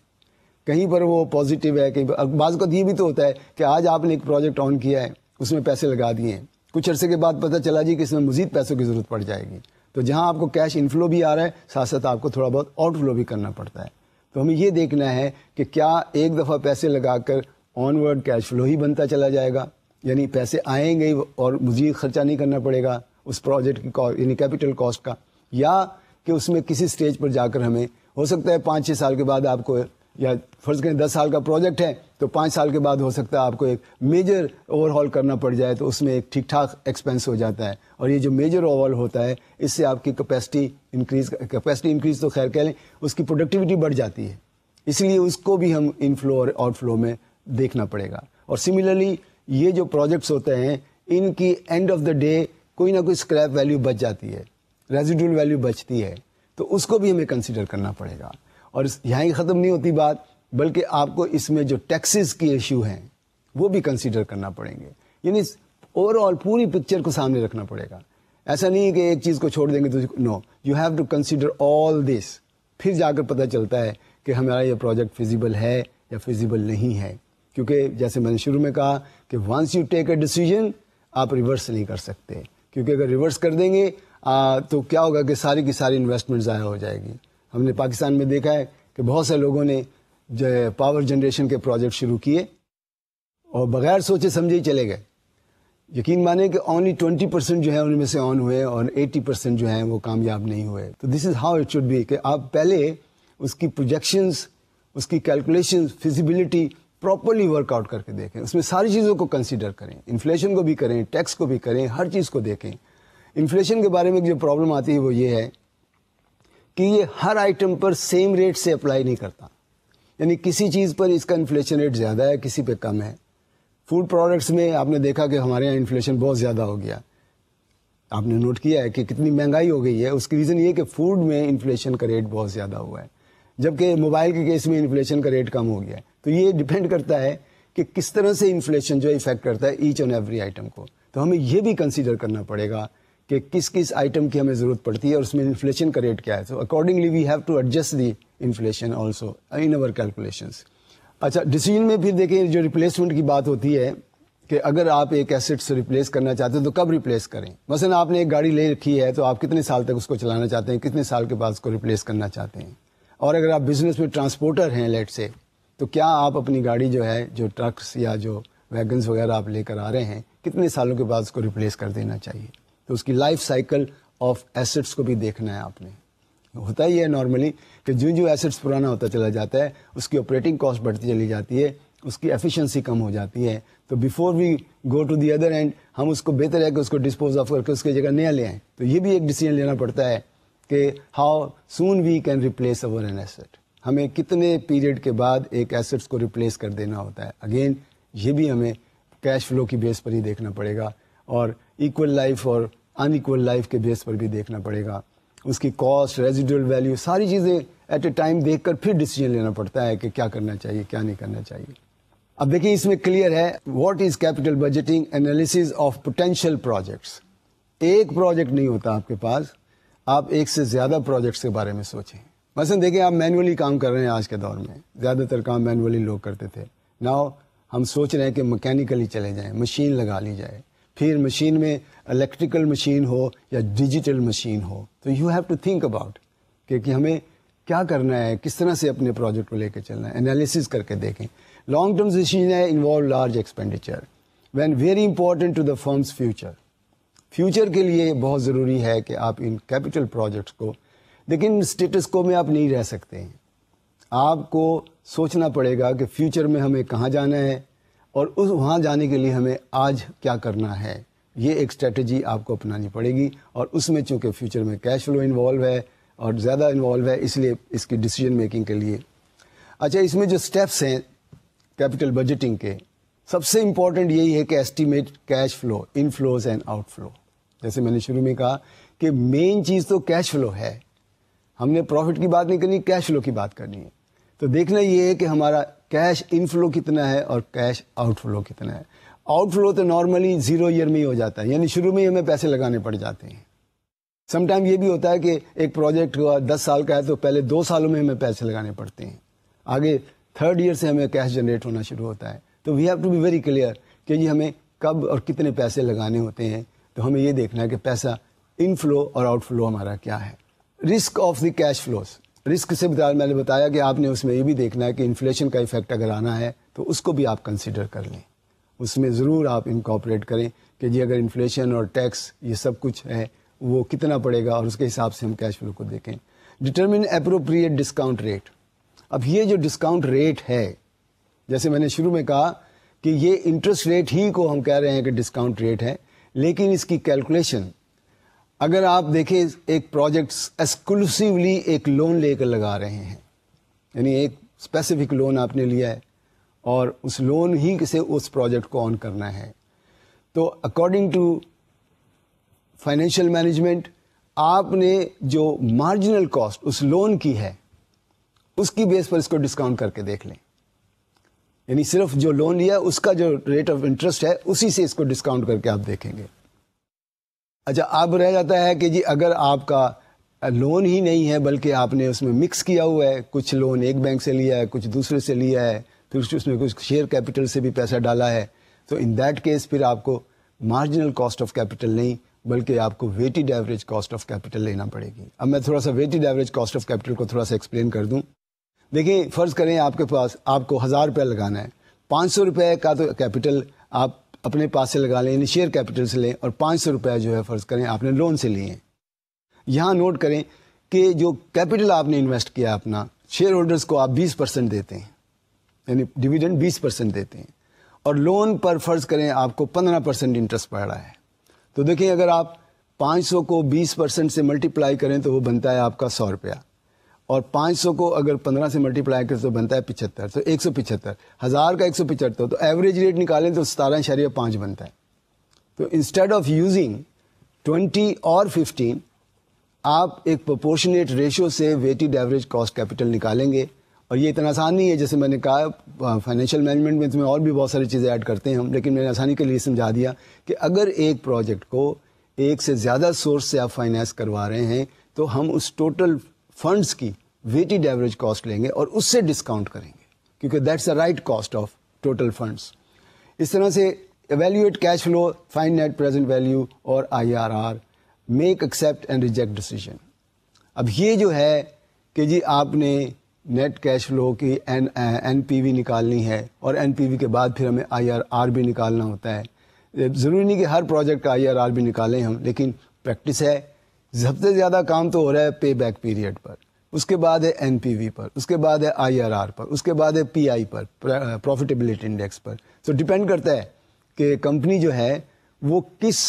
کہیں پر وہ پازیٹیو ہے, کہیں پر بعض اوقات یہ بھی تو ہوتا ہے کہ آج آپ نے ایک پروجیکٹ آن کیا ہے, اس میں پیسے لگا دیے ہیں, کچھ عرصے کے بعد پتہ چلا جی کہ اس میں مزید پیسوں کی ضرورت پڑ جائے گی. تو جہاں آپ کو کیش انفلو بھی آ رہا ہے, ساتھ ساتھ آپ کو تھوڑا بہت آؤٹ فلو بھی کرنا پڑتا ہے. تو ہمیں یہ دیکھنا ہے کہ کیا ایک دفعہ پیسے لگا کر آن ورڈ کیش فلو ہی بنتا چلا جائے گا, یعنی پیسے آئیں گے اور مزید خرچہ نہیں کرنا پڑے گا اس پروجیکٹ کی یعنی کیپٹل کاسٹ کا, یا کہ اس میں کسی سٹیج پر جا کر ہمیں ہو سکتا ہے 5-6 سال کے بعد آپ کو, یا فرض کریں 10 سال کا پروجیکٹ ہے تو 5 سال کے بعد ہو سکتا ہے آپ کو ایک میجر اوور ہال کرنا پڑ جائے, تو اس میں ایک ٹھیک ٹھاک ایکسپینس ہو جاتا ہے. اور یہ جو میجر اوور ہال ہوتا ہے, اس سے آپ کی کیپیسٹی انکریز تو خیر کہہ لیں, اس کی پروڈکٹیوٹی بڑھ جاتی ہے. اس لیے اس کو بھی ہم ان فلو اور آؤٹ فلو میں دیکھنا پڑے گا. اور سملرلی یہ جو پروجیکٹس ہوتے ہیں, ان کی اینڈ آف دا ڈے کوئی نہ کوئی اسکریپ ویلیو بچ جاتی ہے, ریزیڈول ویلیو بچتی ہے, تو اس کو بھی ہمیں کنسیڈر کرنا پڑے گا. اور یہاں ہی ختم نہیں ہوتی بات, بلکہ آپ کو اس میں جو ٹیکسز کی ایشو ہیں وہ بھی کنسیڈر کرنا پڑیں گے. یعنی اوور آل پوری پکچر کو سامنے رکھنا پڑے گا. ایسا نہیں ہے کہ ایک چیز کو چھوڑ دیں گے تو no, you have to consider all this. پھر جا کر پتہ چلتا ہے کہ ہمارا یہ پروجیکٹ فیزیبل ہے یا فیزیبل نہیں ہے. کیونکہ جیسے میں نے شروع میں کہا کہ once you take a decision, آپ ریورس نہیں کر سکتے, کیونکہ اگر ریورس کر دیں گے تو کیا ہوگا کہ ساری کی ساری انویسٹمنٹ ضائع ہو جائے گی. ہم نے پاکستان میں دیکھا ہے کہ بہت سے لوگوں نے جو پاور جنریشن کے پروجیکٹ شروع کیے اور بغیر سوچے سمجھے ہی چلے گئے. یقین مانیں کہ اونلی 20% جو ہے ان میں سے آن ہوئے اور 80% جو ہیں وہ کامیاب نہیں ہوئے. تو this is how it should be, کہ آپ پہلے اس کی پروجیکشنز, اس کی calculations, feasibility properly work out کر کے دیکھیں. اس میں ساری چیزوں کو کنسیڈر کریں, انفلیشن کو بھی کریں, ٹیکس کو بھی کریں, ہر چیز کو دیکھیں. انفلیشن کے بارے میں جو پرابلم آتی ہے وہ یہ ہے کہ یہ ہر آئٹم پر سیم ریٹ سے اپلائی نہیں کرتا. یعنی کسی چیز پر اس کا انفلیشن ریٹ زیادہ ہے, کسی پہ کم ہے. فوڈ پروڈکٹس میں آپ نے دیکھا کہ ہمارے یہاں انفلیشن بہت زیادہ ہو گیا. آپ نے نوٹ کیا ہے کہ کتنی مہنگائی ہو گئی ہے. اس کی ریزن یہ کہ فوڈ میں انفلیشن کا ریٹ بہت زیادہ ہوا ہے, جبکہ موبائل کے کیس میں انفلیشن کا ریٹ کم ہو گیا ہے. تو یہ ڈپینڈ کرتا ہے کہ کس طرح سے انفلیشن جو افیکٹ کرتا ہے ایچ اینڈ ایوری آئٹم کو. تو ہمیں یہ بھی کنسیڈر کرنا پڑے گا کہ کس کس آئٹم کی ہمیں ضرورت پڑتی ہے اور اس میں انفلیشن کا ریٹ کیا ہے. So accordingly we have to adjust the inflation also in our calculations. اچھا, ڈیسیژن میں پھر دیکھیں جو ریپلیسمنٹ کی بات ہوتی ہے کہ اگر آپ ایک ایسٹ سے ریپلیس کرنا چاہتے ہیں تو کب ریپلیس کریں. مثلا آپ نے ایک گاڑی لے رکھی ہے تو آپ کتنے سال تک اس کو چلانا چاہتے ہیں, کتنے سال کے بعد اس کو ریپلیس کرنا چاہتے ہیں. اور اگر آپ بزنس میں ٹرانسپورٹر ہیں لیٹ سے, تو کیا آپ اپنی گاڑی جو ہے, جو ٹرکس یا جو ویگنز وغیرہ آپ لے کر آ رہے ہیں, کتنے سالوں کے بعد اس کو ریپلیس کر دینا چاہیے. تو اس کی لائف سائیکل آف ایسٹس کو بھی دیکھنا ہے آپ نے. ہوتا ہی ہے نارملی کہ جو ایسٹس پرانا ہوتا چلا جاتا ہے اس کی آپریٹنگ کاسٹ بڑھتی چلی جاتی ہے, اس کی ایفیشنسی کم ہو جاتی ہے. تو before we go to the other end, ہم اس کو بہتر ہے کہ اس کو ڈسپوز آف کر کے اس کی جگہ نیا لے آئیں. تو یہ بھی ایک ڈیسیژن لینا پڑتا ہے کہ how soon we can replace over an asset. ہمیں کتنے پیریڈ کے بعد ایک ایسٹس کو ریپلیس کر دینا ہوتا ہے. اگین یہ بھی ہمیں کیش فلو کی بیس پر ہی دیکھنا پڑے گا, اور ایکول لائف اور ان ایکول لائف کے بیس پر بھی دیکھنا پڑے گا. اس کی کاسٹ, ریزیڈول ویلیو, ساری چیزیں ایٹ اے ٹائم دیکھ کر پھر ڈیسیژن لینا پڑتا ہے کہ کیا کرنا چاہیے, کیا نہیں کرنا چاہیے. اب دیکھیں اس میں کلیئر ہے what is capital budgeting analysis of potential projects. ایک پروجیکٹ نہیں ہوتا آپ کے پاس, آپ ایک سے زیادہ پروجیکٹس کے بارے میں سوچیں. مثلا دیکھیں آپ مینولی کام کر رہے ہیں, آج کے دور میں زیادہ تر کام مینولی لوگ کرتے تھے. ناؤ ہم سوچ رہے ہیں کہ مکینیکلی چلے جائیں, مشین لگا لی جائے. پھر مشین میں الیکٹریکل مشین ہو یا ڈیجیٹل مشین ہو. تو you have to think about کہ ہمیں کیا کرنا ہے, کس طرح سے اپنے پروجیکٹ کو لے کے چلنا ہے, انالیسس کر کے دیکھیں. لانگ ٹرم ڈیسیژن ہے involve large expenditure when very important to the firm's future. Future کے لیے بہت ضروری ہے کہ آپ ان کیپٹل پروجیکٹس کو, لیکن اسٹیٹس کو میں آپ نہیں رہ سکتے ہیں. آپ کو سوچنا پڑے گا کہ فیوچر میں ہمیں کہاں جانا ہے اور وہاں جانے کے لیے ہمیں آج کیا کرنا ہے. یہ ایک اسٹریٹجی آپ کو اپنانی پڑے گی, اور اس میں چونکہ فیوچر میں کیش فلو انوالو ہے اور زیادہ انوالو ہے, اس لیے اس کی ڈیسیجن میکنگ کے لیے. اچھا, اس میں جو اسٹیپس ہیں کیپٹل بجٹنگ کے, سب سے امپورٹنٹ یہی ہے کہ estimate cash flow, in flows and out flow. جیسے میں نے شروع میں کہا کہ مین چیز تو کیش فلو ہے. ہم نے پروفٹ کی بات نہیں کرنی, کیش فلو کی بات کرنی ہے. تو دیکھنا یہ ہے کہ ہمارا کیش ان فلو کتنا ہے اور کیش آؤٹ فلو کتنا ہے. آؤٹ فلو تو نارملی 0 ایئر میں ہی ہو جاتا ہے, یعنی شروع میں ہی ہمیں پیسے لگانے پڑ جاتے ہیں. سم ٹائم یہ بھی ہوتا ہے کہ ایک پروجیکٹ 10 سال کا ہے تو پہلے 2 سالوں میں ہمیں پیسے لگانے پڑتے ہیں, آگے 3rd ایئر سے ہمیں کیش جنریٹ ہونا شروع ہوتا ہے. تو we have to be very clear کہ یہ ہمیں کب اور کتنے پیسے لگانے ہوتے ہیں. تو ہمیں یہ دیکھنا ہے کہ پیسہ ان فلو اور آؤٹ فلو ہمارا کیا ہے. Risk of the cash flows, risk سے میں نے بتایا کہ آپ نے اس میں یہ بھی دیکھنا ہے کہ انفلیشن کا ایفیکٹ اگر آنا ہے تو اس کو بھی آپ کنسیڈر کر لیں. اس میں ضرور آپ انکارپوریٹ کریں کہ جی اگر انفلیشن اور ٹیکس یہ سب کچھ ہے وہ کتنا پڑے گا, اور اس کے حساب سے ہم کیش فلو کو دیکھیں. Determine appropriate discount rate. اب یہ جو ڈسکاؤنٹ ریٹ ہے, جیسے میں نے شروع میں کہا کہ یہ انٹرسٹ ریٹ ہی کو ہم کہہ رہے ہیں کہ ڈسکاؤنٹ ریٹ ہے, لیکن اس کی کیلکولیشن اگر آپ دیکھیں ایک پروجیکٹ ایکسکلوسیولی ایک لون لے کر لگا رہے ہیں, یعنی ایک اسپیسیفک لون آپ نے لیا ہے اور اس لون ہی سے اس پروجیکٹ کو آن کرنا ہے, تو اکارڈنگ ٹو فائنینشیل مینجمنٹ آپ نے جو مارجنل کاسٹ اس لون کی ہے اس کی بیس پر اس کو ڈسکاؤنٹ کر کے دیکھ لیں. یعنی صرف جو لون لیا اس کا جو ریٹ آف انٹرسٹ ہے اسی سے اس کو ڈسکاؤنٹ کر کے آپ دیکھیں گے. اچھا, اب رہ جاتا ہے کہ جی اگر آپ کا لون ہی نہیں ہے بلکہ آپ نے اس میں مکس کیا ہوا ہے, کچھ لون ایک بینک سے لیا ہے, کچھ دوسرے سے لیا ہے, پھر اس میں کچھ شیئر کیپٹل سے بھی پیسہ ڈالا ہے, تو ان دیٹ کیس پھر آپ کو مارجنل کاسٹ آف کیپٹل نہیں بلکہ آپ کو weighted average cost of capital لینا پڑے گی. اب میں تھوڑا سا weighted average cost of capital کو تھوڑا سا ایکسپلین کر دوں. دیکھیں, فرض کریں آپ کے پاس آپ کو 1000 روپے لگانا ہے, 500 روپے کا تو کیپٹل آپ اپنے پاس سے لگا لیں, یعنی شیئر کیپٹل سے لیں, اور 500 روپے جو ہے فرض کریں آپ نے لون سے لیے ہیں. یہاں نوٹ کریں کہ جو کیپٹل آپ نے انویسٹ کیا اپنا, شیئر ہولڈرز کو آپ 20% دیتے ہیں, یعنی ڈویڈنڈ 20% دیتے ہیں, اور لون پر فرض کریں آپ کو 15% انٹرسٹ پڑ رہا ہے. تو دیکھیں اگر آپ 500 کو 20% سے ملٹیپلائی کریں تو وہ بنتا ہے آپ کا 100 روپیہ, اور 500 کو اگر 15 سے ملٹیپلائی کریں تو بنتا ہے 75, تو 175. 1000 کا 175, تو ایوریج ریٹ نکالیں تو 17.5 بنتا ہے. تو انسٹیڈ آف یوزنگ 20 اور 15 آپ ایک پرپورشنیٹ ریشو سے ویٹڈ ایوریج کاسٹ کیپٹل نکالیں گے. اور یہ اتنا آسان نہیں ہے, جیسے میں نے کہا فائنینشیل مینجمنٹ میں اس میں اور بھی بہت ساری چیزیں ایڈ کرتے ہیں ہم, لیکن میں نے آسانی کے لیے سمجھا دیا کہ اگر ایک پروجیکٹ کو ایک سے زیادہ سورس سے آپ فائنینس کروا رہے ہیں تو ہم اس ٹوٹل فنڈس کی ویٹڈ ایوریج کاسٹ لیں گے اور اس سے ڈسکاؤنٹ کریں گے, کیونکہ that's the right cost of total funds. اس طرح سے evaluate cash flow, find net present value اور IRR, make accept and reject decision. اب یہ جو ہے کہ جی آپ نے نیٹ کیش فلو کی NPV نکالنی ہے, اور NPV کے بعد پھر ہمیں IRR بھی نکالنا ہوتا ہے. ضروری نہیں کہ ہر پروجیکٹ کا IRR بھی نکالیں ہم, لیکن پریکٹس ہے. سب سے زیادہ کام تو ہو رہا ہے پے بیک پیریڈ پر, اس کے بعد ہے NPV پر, اس کے بعد ہے IRR پر, اس کے بعد ہے PI پر, پروفیٹیبلٹی انڈیکس پر. تو ڈپینڈ کرتا ہے کہ کمپنی جو ہے وہ کس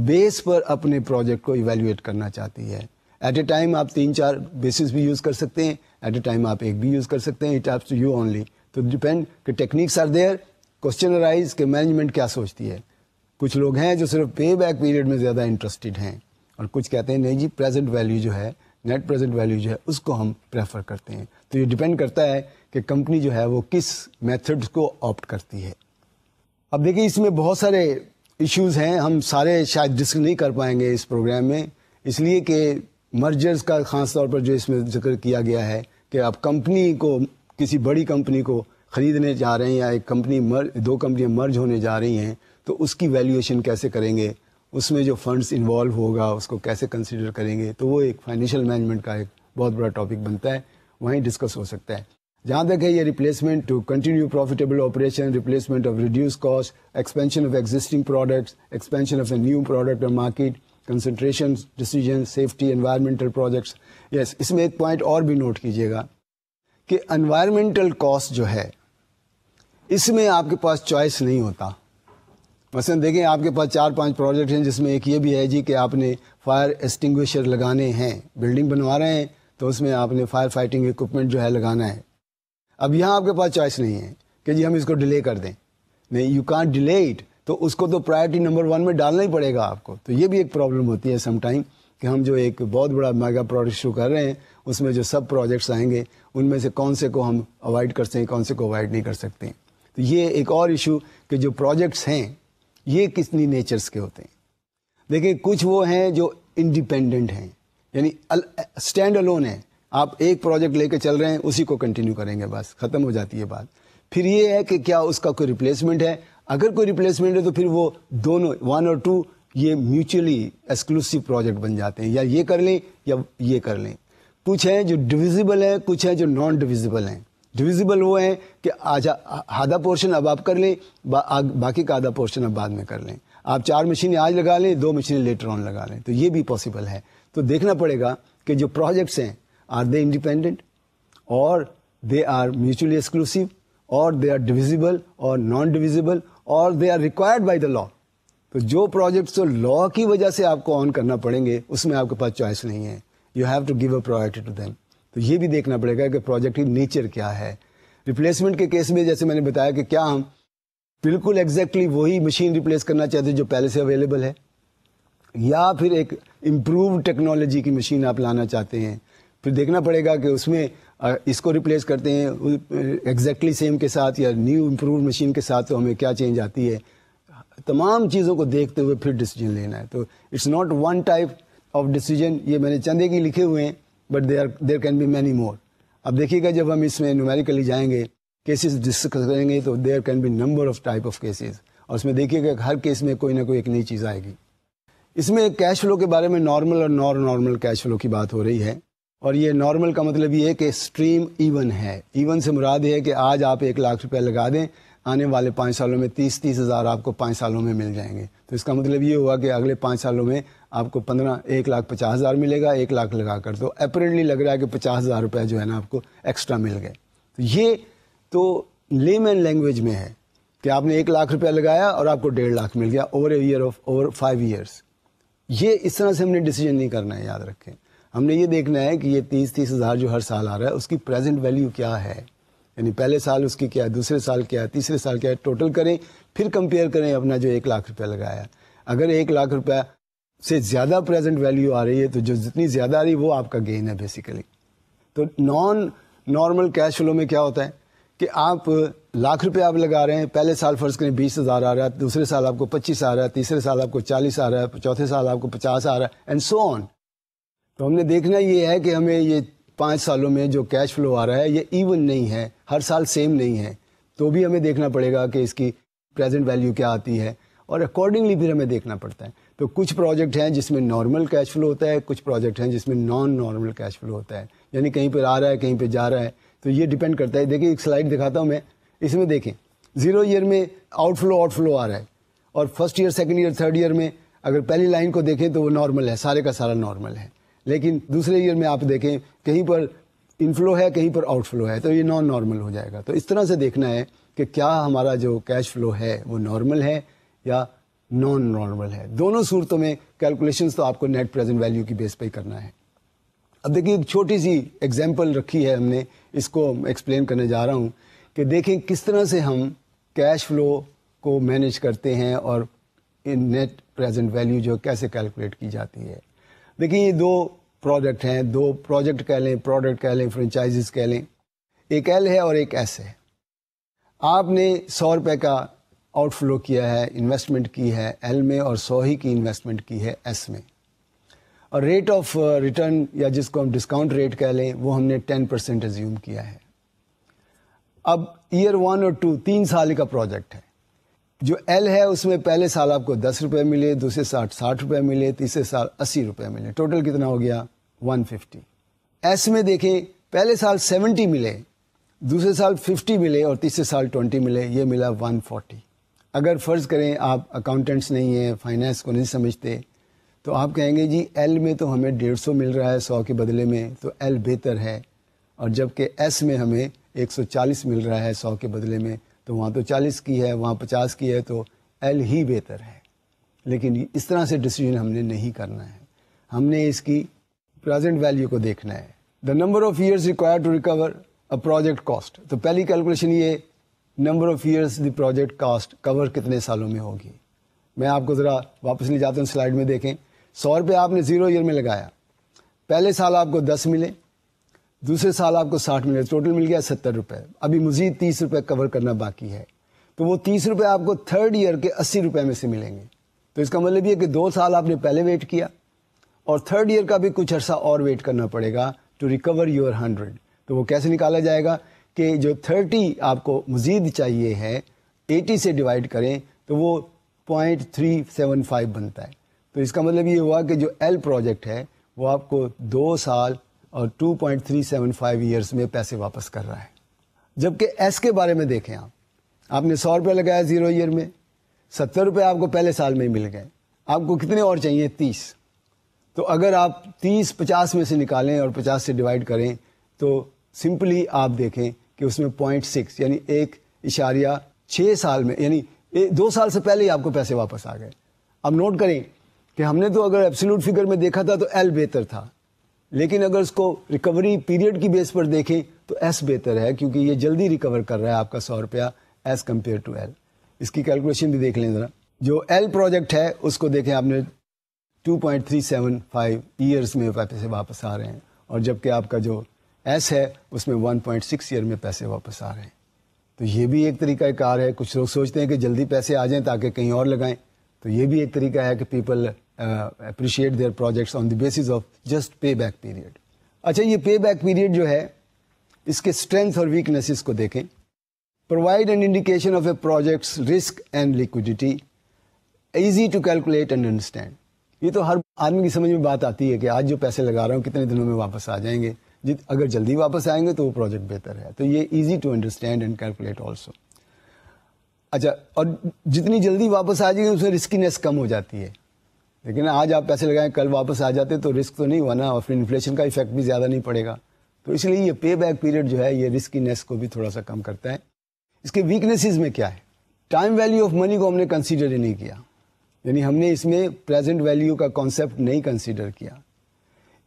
بیس پر اپنے پروجیکٹ کو ایویلویٹ کرنا چاہتی ہے. ایٹ اے ٹائم آپ 3-4 بیسز بھی یوز کر سکتے ہیں, ایٹ اے ٹائم آپ ایک بھی یوز کر سکتے ہیں. It has to you only. تو ڈپینڈ کہ techniques are there. Question arise کہ مینجمنٹ کیا سوچتی ہے. کچھ لوگ ہیں جو صرف پے بیک پیریڈ میں زیادہ انٹرسٹڈ ہیں, اور کچھ کہتے ہیں نہیں جی پریزنٹ ویلیو جو ہے, نیٹ پریزنٹ ویلیو جو ہے اس کو ہم پریفر کرتے ہیں. تو یہ ڈپینڈ کرتا ہے کہ کمپنی جو ہے وہ کس میتھڈ کو آپٹ کرتی ہے. اب دیکھیں اس میں بہت سارے ایشوز ہیں, ہم سارے شاید ڈسکس نہیں کر پائیں گے اس پروگرام میں, اس لیے کہ مرجرز کا خاص طور پر جو اس میں ذکر کیا گیا ہے کہ آپ کمپنی کو, کسی بڑی کمپنی کو خریدنے جا رہے ہیں یا ایک کمپنی دو کمپنیاں مرج ہونے جا رہی ہیں تو اس کی ویلیویشن کیسے کریں گے, اس میں جو فنڈس انوالو ہوگا اس کو کیسے کنسیڈر کریں گے, تو وہ ایک فائنینشیل مینجمنٹ کا ایک بہت بڑا ٹاپک بنتا ہے, وہیں ڈسکس ہو سکتا ہے. جہاں تک ہے یہ replacement to continue profitable operation, replacement of reduce cost, expansion of existing products, expansion of a new product اور market, concentration decision, safety, environmental projects. Yes, اس میں ایک پوائنٹ اور بھی نوٹ کیجیے گا کہ انوائرمنٹل کاسٹ جو ہے اس میں آپ کے پاس چوائس نہیں ہوتا. مثلا دیکھیں آپ کے پاس 4-5 پروجیکٹ ہیں جس میں ایک یہ بھی ہے جی کہ آپ نے فائر ایکسٹنگوشر لگانے ہیں, بلڈنگ بنوا رہے ہیں تو اس میں آپ نے فائر فائٹنگ اکوپمنٹ جو ہے لگانا ہے. اب یہاں آپ کے پاس چوائس نہیں ہے کہ جی ہم اس کو ڈیلے کر دیں, نہیں, یو کانٹ ڈیلے اٹ, تو اس کو تو پرائرٹی نمبر 1 میں ڈالنا ہی پڑے گا آپ کو. تو یہ بھی ایک پرابلم ہوتی ہے سم ٹائم کہ ہم جو ایک بہت بڑا میگا پروجیکٹ شروع کر رہے ہیں اس میں جو سب پروجیکٹس آئیں گے ان میں سے کون سے کو ہم اوائڈ کر سکتے ہیں, کون سے کو اوائڈ نہیں کر سکتے. تو یہ ایک اور ایشو کہ جو پروجیکٹس ہیں یہ کتنی نیچرز کے ہوتے ہیں. دیکھیں کچھ وہ ہیں جو انڈیپینڈنٹ ہیں, یعنی اسٹینڈ الون ہیں, آپ ایک پروجیکٹ لے کے چل رہے ہیں اسی کو کنٹینیو کریں گے, بس ختم ہو جاتی ہے بات. پھر یہ ہے کہ کیا اس کا کوئی ریپلیسمنٹ ہے, اگر کوئی ریپلیسمنٹ ہے تو پھر وہ دونوں 1 اور 2 یہ میوچلی ایکسکلوسیو پروجیکٹ بن جاتے ہیں, یا یہ کر لیں یا یہ کر لیں. کچھ ہیں جو ڈویزیبل ہیں, کچھ ہیں جو نان ڈویزیبل ہیں. ڈویزیبل وہ ہیں کہ آدھا پورشن اب آپ کر لیں, باقی کا آدھا پورشن اب بعد میں کر لیں. آپ 4 مشینیں آج لگا لیں, 2 مشینیں لیٹر آن لگا لیں, تو یہ بھی پاسبل ہے. تو دیکھنا پڑے گا کہ جو پروجیکٹس ہیں آر دے انڈیپینڈنٹ اور دے آر میوچلی ایکسکلوسیو اور دے آر ڈویزیبل اور نان ڈویزیبل اور they are required by the law. تو جو پروجیکٹس تو لا کی وجہ سے آپ کو آن کرنا پڑیں گے اس میں آپ کے پاس چوائس نہیں ہے, you have to give a priority to them. تو یہ بھی دیکھنا پڑے گا کہ پروجیکٹ کی نیچر کیا ہے. ریپلیسمنٹ کے کیس میں جیسے میں نے بتایا کہ کیا ہم بالکل ایگزیکٹلی وہی مشین ریپلیس کرنا چاہتے ہیں جو پہلے سے اویلیبل ہے, یا پھر ایک امپروو ٹیکنالوجی کی مشین آپ لانا چاہتے ہیں. پھر دیکھنا پڑے گا کہ اس میں اس کو ریپلیس کرتے ہیں ایگزیکٹلی سیم کے ساتھ یا نیو امپروو مشین کے ساتھ, تو ہمیں کیا چینج آتی ہے. تمام چیزوں کو دیکھتے ہوئے پھر ڈیسیجن لینا ہے. تو it's not one type of decision, یہ میں نے چند ایک ہی لکھے ہوئے ہیں, but there can be many more. اب دیکھیے گا جب ہم اس میں نیومیریکلی جائیں گے, کیسز ڈسکس کریں گے, تو there can be number of type of cases, اور اس میں دیکھیے گا ہر کیس میں کوئی نہ کوئی ایک نئی چیز آئے گی. اس میں کیش فلو کے بارے میں نارمل اور نان نارمل کیش فلو کی بات ہو رہی ہے, اور یہ نارمل کا مطلب یہ ہے کہ اسٹریم ایون ہے. ایون سے مراد یہ ہے کہ آج آپ 1 لاکھ روپے لگا دیں, آنے والے 5 سالوں میں 30 ہزار آپ کو 5 سالوں میں مل جائیں گے. تو اس کا مطلب یہ ہوا کہ اگلے 5 سالوں میں آپ کو 1,50,000 ملے گا 1 لاکھ لگا کر. تو اپریٹلی لگ رہا ہے کہ 50,000 روپے جو ہے نا آپ کو ایکسٹرا مل گئے. تو یہ تو لیمن لینگویج میں ہے کہ آپ نے 1 لاکھ روپے لگایا اور آپ کو 1.5 لاکھ مل گیا اوور 5 ایئرس. یہ اس طرح سے ہم نے ڈیسیجن نہیں کرنا ہے, یاد رکھیں. ہم نے یہ دیکھنا ہے کہ یہ 30 ہزار جو ہر سال آ رہا ہے اس کی پریزنٹ ویلیو کیا ہے, یعنی پہلے سال اس کی کیا ہے, دوسرے سال کیا ہے, تیسرے سال کیا ہے, ٹوٹل کریں, پھر کمپیئر کریں اپنا جو 1 لاکھ روپے لگایا. اگر 1 لاکھ روپے سے زیادہ پریزنٹ ویلیو آ رہی ہے تو جو جتنی زیادہ آ رہی ہے وہ آپ کا گین ہے بیسیکلی. تو نان نارمل کیش فلو میں کیا ہوتا ہے کہ آپ 1 لاکھ روپے آپ لگا رہے ہیں, پہلے سال فرض کریں 20,000 آ رہا ہے, دوسرے سال آپ کو 25 آ رہا ہے, تیسرے سال آپ کو 40 آ رہا ہے, چوتھے سال آپ کو 50 آ رہا ہے, اینڈ سو آن. تو ہم نے دیکھنا یہ ہے کہ ہمیں یہ 5 سالوں میں جو کیش فلو آ رہا ہے یہ ایون نہیں ہے, ہر سال سیم نہیں ہے. تو بھی ہمیں دیکھنا پڑے گا کہ اس کی پریزنٹ ویلیو کیا آتی ہے, اور اکارڈنگلی پھر ہمیں دیکھنا پڑتا ہے. تو کچھ پروجیکٹ ہیں جس میں نارمل کیش فلو ہوتا ہے, کچھ پروجیکٹ ہیں جس میں نان نارمل کیش فلو ہوتا ہے, یعنی کہیں پر آ رہا ہے کہیں پہ جا رہا ہے. تو یہ ڈیپینڈ کرتا ہے. دیکھیں ایک سلائڈ دکھاتا ہوں میں, اس میں دیکھیں 0 ایئر میں آؤٹ فلو آ رہا ہے, اور first year, second year, third year میں اگر پہلی لائن کو دیکھیں تو وہ نارمل ہے, سارے کا سارا نارمل ہے. لیکن دوسرے ایئر میں آپ دیکھیں کہیں پر انفلو ہے کہیں پر آؤٹ فلو ہے, تو یہ نان نارمل ہو جائے گا. تو اس طرح سے دیکھنا ہے کہ کیا ہمارا جو کیش فلو ہے وہ نارمل ہے یا نان نارمل ہے. دونوں صورتوں میں کیلکولیشنز تو آپ کو نیٹ پریزنٹ ویلیو کی بیس پہ ہی کرنا ہے. اب دیکھیے ایک چھوٹی سی ایگزامپل رکھی ہے ہم نے, اس کو ایکسپلین کرنے جا رہا ہوں کہ دیکھیں کس طرح سے ہم کیش فلو کو مینیج کرتے ہیں اور نیٹ پریزنٹ ویلیو جو کیسے کیلکولیٹ کی جاتی ہے. دیکھیں یہ 2 پروجیکٹ ہیں, 2 پروجیکٹ کہہ لیں, پروڈکٹ کہہ لیں, فرنچائزز کہہ لیں. ایک ایل ہے اور ایک ایس ہے. آپ نے 100 روپے کا آؤٹ فلو کیا ہے, انویسٹمنٹ کی ہے ایل میں, اور 100 ہی کی انویسٹمنٹ کی ہے ایس میں, اور ریٹ آف ریٹرن یا جس کو ہم ڈسکاؤنٹ ریٹ کہہ لیں وہ ہم نے 10% ایزیوم کیا ہے. اب ایئر 1 اور 2 3 سال کا پروجیکٹ ہے. جو ایل ہے اس میں پہلے سال آپ کو 10 روپے ملے, دوسرے سال 60 روپے ملے, تیسرے سال 80 روپے ملے, ٹوٹل کتنا ہو گیا 150. ایس میں دیکھیں پہلے سال 70 ملے, دوسرے سال 50 ملے اور تیسرے سال 20 ملے, یہ ملا 140. اگر فرض کریں آپ اکاؤنٹنٹس نہیں ہیں, فائنانس کو نہیں سمجھتے, تو آپ کہیں گے جی ایل میں تو ہمیں 150 مل رہا ہے 100 کے بدلے میں, تو ایل بہتر ہے, اور جبکہ ایس میں ہمیں 140 مل رہا ہے 100 کے بدلے میں, تو وہاں تو 40 کی ہے, وہاں 50 کی ہے, تو ایل ہی بہتر ہے. لیکن اس طرح سے ڈیسیجن ہم نے نہیں کرنا ہے, ہم نے اس کی پریزنٹ ویلیو کو دیکھنا ہے. The number of years required to recover a project cost. تو پہلی کیلکولیشن یہ number of years the project cost cover کتنے سالوں میں ہوگی. میں آپ کو ذرا واپس لے جاتا ہوں, سلائڈ میں دیکھیں. 100 روپے آپ نے 0 ایئر میں لگایا, پہلے سال آپ کو 10 ملے, دوسرے سال آپ کو 60 ملے, ٹوٹل مل گیا 70 روپے. ابھی مزید 30 روپے کور کرنا باقی ہے, تو وہ 30 روپے آپ کو تھرڈ ایئر کے 80 روپے میں سے ملیں گے. تو اس کا مطلب یہ کہ 2 سال آپ نے پہلے ویٹ کیا, اور تھرڈ ایئر کا بھی کچھ عرصہ اور ویٹ کرنا پڑے گا ٹو ریکور یور 100. تو وہ کیسے نکالا جائے گا کہ جو 30 آپ کو مزید چاہیے ہے 80 سے ڈیوائڈ کریں تو وہ 0.375 بنتا ہے. تو اس کا مطلب یہ ہوا کہ جو ایل پروجیکٹ ہے وہ آپ کو 2 سال اور 2.375 ایئرس میں پیسے واپس کر رہا ہے. جبکہ ایس کے بارے میں دیکھیں, آپ نے 100 روپے لگایا 0 ایئر میں, 70 روپے آپ کو پہلے سال میں ہی مل گئے, آپ کو کتنے اور چاہیے 30. تو اگر آپ 30 50 میں سے نکالیں اور 50 سے ڈیوائڈ کریں تو سمپلی آپ دیکھیں کہ اس میں 0.6 یعنی 1.6 سال میں, یعنی 2 سال سے پہلے ہی آپ کو پیسے واپس آ گئے. اب نوٹ کریں کہ ہم نے تو اگر ایبسولوٹ فگر میں دیکھا تھا تو ایل بہتر تھا, لیکن اگر اس کو ریکوری پیریڈ کی بیس پر دیکھیں تو ایس بہتر ہے, کیونکہ یہ جلدی ریکور کر رہا ہے آپ کا 100 روپیہ ایز کمپیئر ٹو ایل. اس کی کیلکولیشن بھی دیکھ لیں ذرا. جو ایل پروجیکٹ ہے اس کو دیکھیں, آپ نے 2.375 ایئرس میں پیسے واپس آ رہے ہیں, اور جبکہ آپ کا جو ایس ہے اس میں 1.6 ایئر میں پیسے واپس آ رہے ہیں. تو یہ بھی ایک طریقہ کار ہے. کچھ لوگ سوچتے ہیں کہ جلدی پیسے آ جائیں تاکہ کہیں اور لگائیں, تو یہ بھی ایک طریقہ ہے کہ people appreciate their projects on the basis of just pay back period. اچھا, یہ پے بیک پیریڈ جو ہے اس کے اسٹرینتھ اور ویکنیسز کو دیکھیں. Provide an indication of a project's risk and liquidity, easy to calculate and understand. یہ تو ہر آدمی کی سمجھ میں بات آتی ہے کہ آج جو پیسے لگا رہا ہوں کتنے دنوں میں واپس آ جائیں گے, اگر جلدی واپس آئیں گے تو وہ پروجیکٹ بہتر ہے. تو یہ easy to understand and calculate also. اچھا, اور جتنی جلدی واپس آ جائیں گے اس میں رسکینس کم ہو جاتی ہے, لیکن آج آپ پیسے لگائیں کل واپس آ جاتے تو رسک تو نہیں ہوا نا, اور پھر انفلیشن کا ایفیکٹ بھی زیادہ نہیں پڑے گا. تو اس لیے یہ پے بیک پیریڈ جو ہے یہ رسکینس کو بھی تھوڑا سا کم کرتا ہے. اس کے ویکنیسز میں کیا ہے؟ ٹائم ویلیو آف منی کو ہم نے کنسیڈر ہی نہیں کیا, یعنی ہم نے اس میں پریزنٹ ویلیو کا کانسیپٹ نہیں کنسیڈر کیا.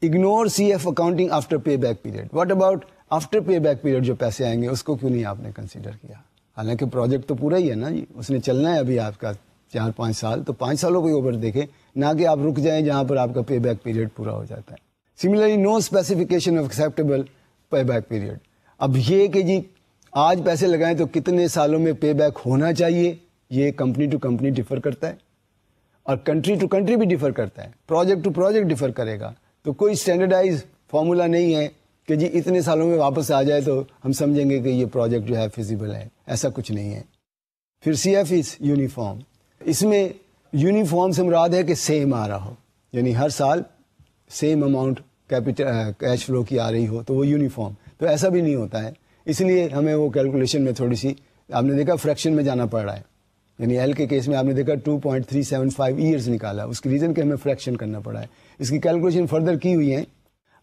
Ignore C F accounting after pay back period. What about after pay back period جو پیسے آئیں گے اس کو کیوں نہیں آپ نے کنسیڈر کیا؟ حالانکہ پروجیکٹ تو پورا ہی ہے نا جی, اس نے چلنا ہے ابھی آپ کا 4-5 سال, تو 5 سالوں کے اوپر دیکھیں, نہ کہ آپ رک جائیں جہاں پر آپ کا پے بیک پیریڈ پورا ہو جاتا ہے. Similarly no specification of acceptable pay back period. اب یہ کہ جی آج پیسے لگائیں تو کتنے سالوں میں پے بیک ہونا چاہیے, یہ کمپنی ٹو کمپنی ڈفر کرتا ہے, اور کنٹری ٹو کنٹری بھی ڈفر کرتا ہے, پروجیکٹ ٹو پروجیکٹ ڈفر کرے گا. تو کوئی اسٹینڈرڈائز فارمولا نہیں ہے کہ جی اتنے سالوں میں واپس آ جائے تو ہم سمجھیں گے کہ یہ پروجیکٹ جو ہے فیزیبل ہے, ایسا کچھ نہیں ہے. پھر سی ایف از یونیفارم. اس میں یونیفارم سے مراد ہے کہ سیم آ رہا ہو, یعنی ہر سال سیم اماؤنٹ کیش فلو کی آ رہی ہو, تو وہ یونیفارم. تو ایسا بھی نہیں ہوتا ہے, اس لیے ہمیں وہ کیلکولیشن میں تھوڑی سی آپ نے دیکھا فریکشن میں جانا پڑ رہا ہے. یعنی ایل کے کیس میں آپ نے دیکھا 2.375 ایئرز نکالا, اس کی ریزن کہ ہمیں فریکشن کرنا پڑا ہے. اس کی کیلکولیشن فردر کی ہوئی ہے.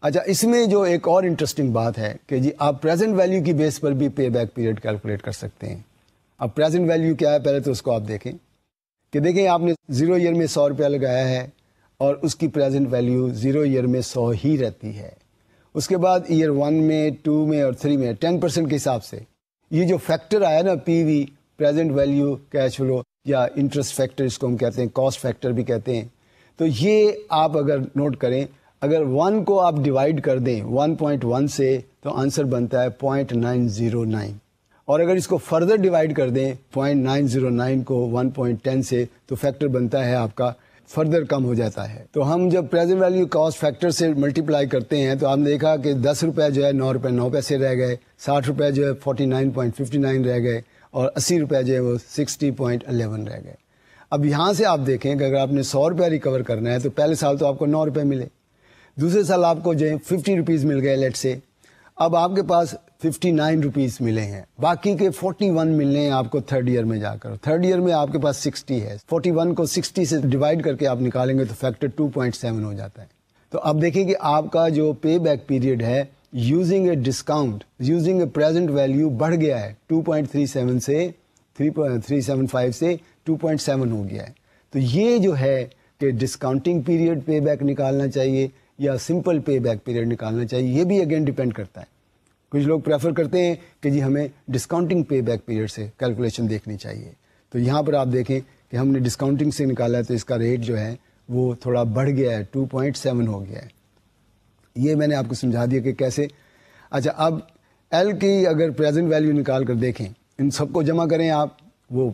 اچھا, اس میں جو ایک اور انٹرسٹنگ بات ہے کہ جی آپ پریزنٹ ویلیو کی بیس پر بھی پے بیک پیریڈ کیلکولیٹ کر سکتے ہیں. اب پریزنٹ ویلیو کیا ہے پہلے تو اس کو آپ دیکھیں کہ دیکھیں آپ نے 0 ایئر میں 100 روپیہ لگایا ہے اور اس کی پریزنٹ ویلیو 0 ایئر میں 100 ہی رہتی ہے. اس کے بعد ایئر 1 میں 2 میں اور 3 میں 10% کے حساب سے یہ جو فیکٹر آیا نا پی وی, پریزنٹ ویلیو کیش فلو یا انٹرسٹ فیکٹر اس کو ہم کہتے ہیں, کاسٹ فیکٹر بھی کہتے ہیں. تو یہ آپ اگر نوٹ کریں, اگر 1 کو آپ ڈیوائڈ کر دیں 1.1 سے تو آنسر بنتا ہے 0.909, اور اگر اس کو فردر ڈیوائڈ کر دیں 0.909 کو 1.10 سے تو فیکٹر بنتا ہے آپ کا فردر کم ہو جاتا ہے. تو ہم جب پریزنٹ ویلیو کاسٹ فیکٹر سے ملٹیپلائی کرتے ہیں تو آپ نے دیکھا کہ 10 روپے جو ہے 9 روپے 9 پیسے رہ گئے, 60 روپے جو ہے 49.59 رہ گئے, اور 80 روپے جو ہے وہ 60.11 رہ گئے. اب یہاں سے آپ دیکھیں کہ اگر آپ نے 100 روپے ریکور کرنا ہے تو پہلے سال تو آپ کو 9 روپے ملے, دوسرے سال آپ کو جو ہے 50 روپیز مل گئے لیٹ سے, اب آپ کے پاس 59 روپیز ملے ہیں, باقی کے 41 ملنے ہیں آپ کو تھرڈ ایئر میں جا کر. تھرڈ ایئر میں آپ کے پاس 60 ہے, 41 کو 60 سے ڈیوائڈ کر کے آپ نکالیں گے تو فیکٹر 2.7 ہو جاتا ہے. تو اب دیکھیں کہ آپ کا جو پے بیک پیریڈ ہے using a discount, using a present value بڑھ گیا ہے 2.37 سے 3.375 سے 2.7 ہو گیا ہے. تو یہ جو ہے کہ ڈسکاؤنٹنگ پیریڈ پے بیک نکالنا چاہیے یا سمپل پے بیک پیریڈ نکالنا چاہیے, یہ بھی اگین ڈیپینڈ کرتا ہے. کچھ لوگ پریفر کرتے ہیں کہ جی ہمیں ڈسکاؤنٹنگ پے بیک پیریڈ سے کیلکولیشن دیکھنی چاہیے. تو یہاں پر آپ دیکھیں کہ ہم نے ڈسکاؤنٹنگ سے نکالا ہے تو اس کا ریٹ جو ہے وہ تھوڑا بڑھ گیا ہے, 2.7 ہو گیا ہے. یہ میں نے آپ کو سمجھا دیا کہ کیسے. اچھا, اب ایل کی اگر پریزنٹ ویلیو نکال کر دیکھیں, ان سب کو جمع کریں آپ, وہ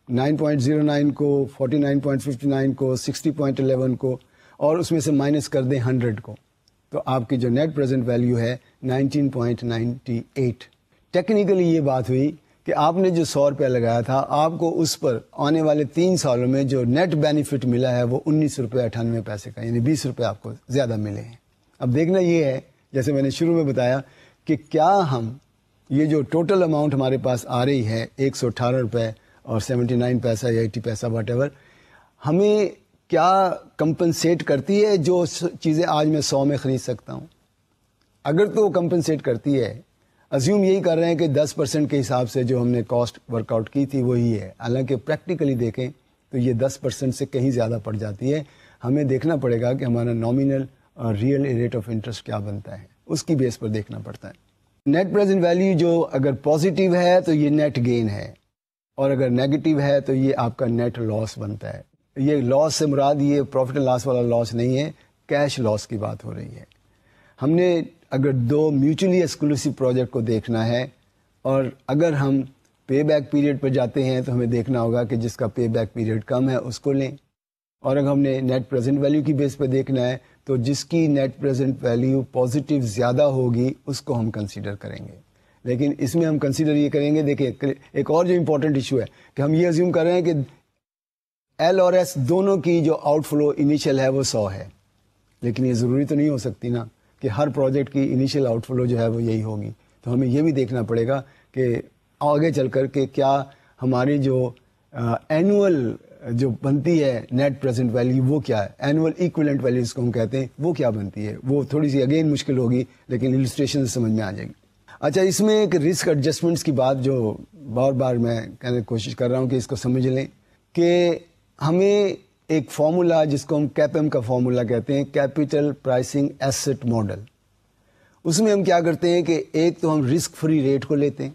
9.09 کو, 49.59 کو, 60.11 کو, اور اس میں سے مائنس کر دیں 100 کو, تو آپ کی جو نیٹ پریزنٹ ویلیو ہے 19.98. ٹیکنیکلی یہ بات ہوئی کہ آپ نے جو 100 روپیہ لگایا تھا, آپ کو اس پر آنے والے 3 سالوں میں جو نیٹ بینیفٹ ملا ہے وہ 19 روپے 98 پیسے کا, یعنی 20 روپے آپ کو زیادہ ملے ہیں. اب دیکھنا یہ ہے, جیسے میں نے شروع میں بتایا, کہ کیا ہم یہ جو ٹوٹل اماؤنٹ ہمارے پاس آ رہی ہے 118 روپے اور 79 پیسہ یا 80 پیسہ واٹ ایور, ہمیں کیا کمپنسیٹ کرتی ہے جو چیزیں آج میں 100 میں خرید سکتا ہوں. اگر تو وہ کمپنسیٹ کرتی ہے, ازیوم یہی کر رہے ہیں کہ 10% کے حساب سے جو ہم نے کاسٹ ورک آؤٹ کی تھی وہی ہے, حالانکہ پریکٹیکلی دیکھیں تو یہ 10% سے کہیں زیادہ پڑ جاتی ہے. ہمیں دیکھنا پڑے گا کہ ہمارا نامینل اور ریئل ریٹ آف انٹرسٹ کیا بنتا ہے, اس کی بیس پر دیکھنا پڑتا ہے. نیٹ پریزنٹ ویلیو جو اگر پازیٹیو ہے تو یہ نیٹ گین ہے, اور اگر نیگیٹو ہے تو یہ آپ کا نیٹ لاس بنتا ہے. یہ لاس سے مراد یہ پروفٹ اینڈ لاس والا لاس نہیں ہے, کیش لاس کی بات ہو رہی ہے. ہم نے اگر 2 میوچلی ایکسکلوسیو پروجیکٹ کو دیکھنا ہے, اور اگر ہم پے بیک پیریڈ پر جاتے ہیں تو ہمیں دیکھنا ہوگا کہ جس کا پے بیک پیریڈ کم ہے اس کو لیں, اور اگر ہم نے نیٹ پریزنٹ ویلیو کی بیس پہ دیکھنا ہے تو جس کی نیٹ پریزنٹ ویلیو پازیٹیو زیادہ ہوگی اس کو ہم کنسیڈر کریں گے. لیکن اس میں ہم کنسیڈر یہ کریں گے, دیکھیں ایک اور جو امپورٹنٹ ایشو ہے کہ ہم یہ ازیوم کر رہے ہیں کہ ایل اور ایس دونوں کی جو آؤٹ فلو انیشیل ہے وہ 100 ہے, لیکن یہ ضروری تو نہیں ہو سکتی نا کہ ہر پروجیکٹ کی انیشیل آؤٹ فلو جو ہے وہ یہی ہوگی. تو ہمیں یہ بھی دیکھنا پڑے گا کہ آگے چل کر کہ کیا ہماری جو اینول جو بنتی ہے نیٹ پریزنٹ ویلیو وہ کیا ہے, اینول ایکویلنٹ ویلیو جس کو ہم کہتے ہیں, وہ کیا بنتی ہے. وہ تھوڑی سی اگین مشکل ہوگی لیکن السٹریشن سے سمجھ میں آ جائے گی. اچھا, اس میں ایک رسک ایڈجسٹمنٹس کی بات جو بار بار میں کہنے کی کوشش کر رہا ہوں کہ اس کو سمجھ لیں کہ ہمیں ایک فارمولا جس کو ہم کیپم کا فارمولا کہتے ہیں, کیپیٹل پرائسنگ ایسٹ ماڈل, اس میں ہم کیا کرتے ہیں کہ ایک تو ہم رسک فری ریٹ کو لیتے ہیں.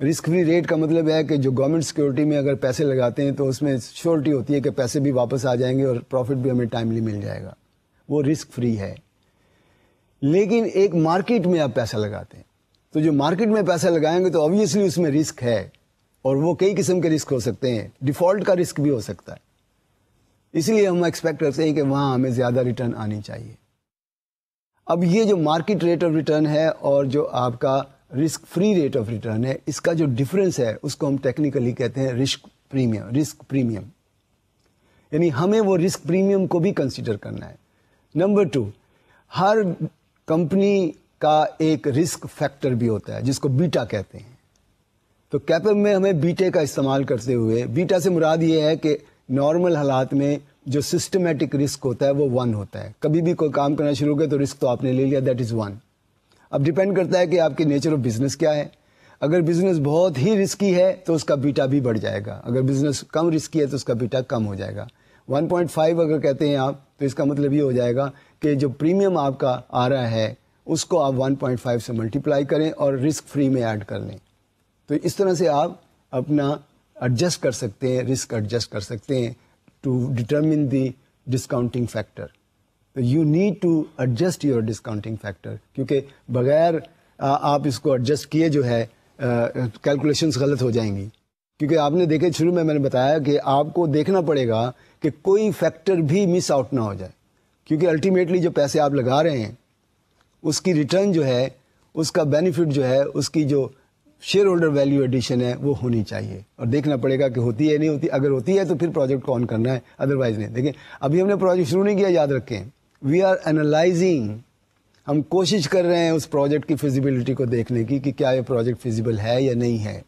رسک فری ریٹ کا مطلب ہے کہ جو گورنمنٹ سیکورٹی میں اگر پیسے لگاتے ہیں تو اس میں شیورٹی ہوتی ہے کہ پیسے بھی واپس آ جائیں گے اور پروفٹ بھی ہمیں ٹائملی مل جائے گا, وہ رسک فری ہے. لیکن ایک مارکیٹ میں آپ پیسہ لگاتے ہیں تو جو مارکیٹ میں پیسہ لگائیں گے تو obviously اس میں رسک ہے, اور وہ کئی قسم کے رسک ہو سکتے ہیں, ڈیفالٹ کا رسک بھی ہو سکتا ہے. اس لیے ہم ایکسپیکٹ کرتے ہیں کہ وہاں ہمیں زیادہ ریٹرن آنی چاہیے. اب یہ جو مارکیٹ ریٹ آف ریٹرن ہے اور جو آپ کا risk free rate of return ہے, اس کا جو ڈفرینس ہے اس کو ہم ٹیکنیکلی کہتے ہیں رسک پریمیم. یعنی ہمیں وہ رسک پریمیم کو بھی کنسیڈر کرنا ہے. نمبر 2, ہر کمپنی کا ایک رسک فیکٹر بھی ہوتا ہے جس کو بیٹا کہتے ہیں. تو کیپم میں ہمیں بیٹے کا استعمال کرتے ہوئے, بیٹا سے مراد یہ ہے کہ نارمل حالات میں جو سسٹمیٹک رسک ہوتا ہے وہ 1 ہوتا ہے. کبھی بھی کوئی کام کرنا شروع کرے تو رسک تو آپ نے لے لیا, دیٹ از 1. اب ڈیپینڈ کرتا ہے کہ آپ کے نیچر آف بزنس کیا ہے. اگر بزنس بہت ہی رسکی ہے تو اس کا بیٹا بھی بڑھ جائے گا, اگر بزنس کم رسکی ہے تو اس کا بیٹا کم ہو جائے گا. 1.5 اگر کہتے ہیں آپ تو اس کا مطلب یہ ہو جائے گا کہ جو پریمیم آپ کا آ رہا ہے اس کو آپ 1.5 سے ملٹیپلائی کریں اور رسک فری میں ایڈ کر لیں. تو اس طرح سے آپ اپنا ایڈجسٹ کر سکتے ہیں, رسک ایڈجسٹ کر سکتے ہیں to determine the discounting factor. You need to adjust your discounting factor, کیونکہ بغیر آپ اس کو ایڈجسٹ کیے جو ہے کیلکولیشنز غلط ہو جائیں گی, کیونکہ آپ نے دیکھے شروع میں نے بتایا کہ آپ کو دیکھنا پڑے گا کہ کوئی فیکٹر بھی مس آؤٹ نہ ہو جائے، کیونکہ الٹیمیٹلی جو پیسے آپ لگا رہے ہیں اس کی ریٹرن جو ہے، اس کا بینیفٹ جو ہے، اس کی جو شیئر ہولڈر ویلیو ایڈیشن ہے وہ ہونی چاہیے، اور دیکھنا پڑے گا کہ ہوتی ہے نہیں ہوتی. اگر ہوتی ہے تو پھر پروجیکٹ کو آن کرنا ہے، ادروائز نہیں. دیکھیں ابھی ہم نے پروجیکٹ شروع نہیں کیا، یاد رکھیں وی آر اینالائزنگ، ہم کوشش کر رہے ہیں اس پروجیکٹ کی فیزیبلٹی کو دیکھنے کی کہ کیا یہ پروجیکٹ فیزیبل ہے یا نہیں ہے.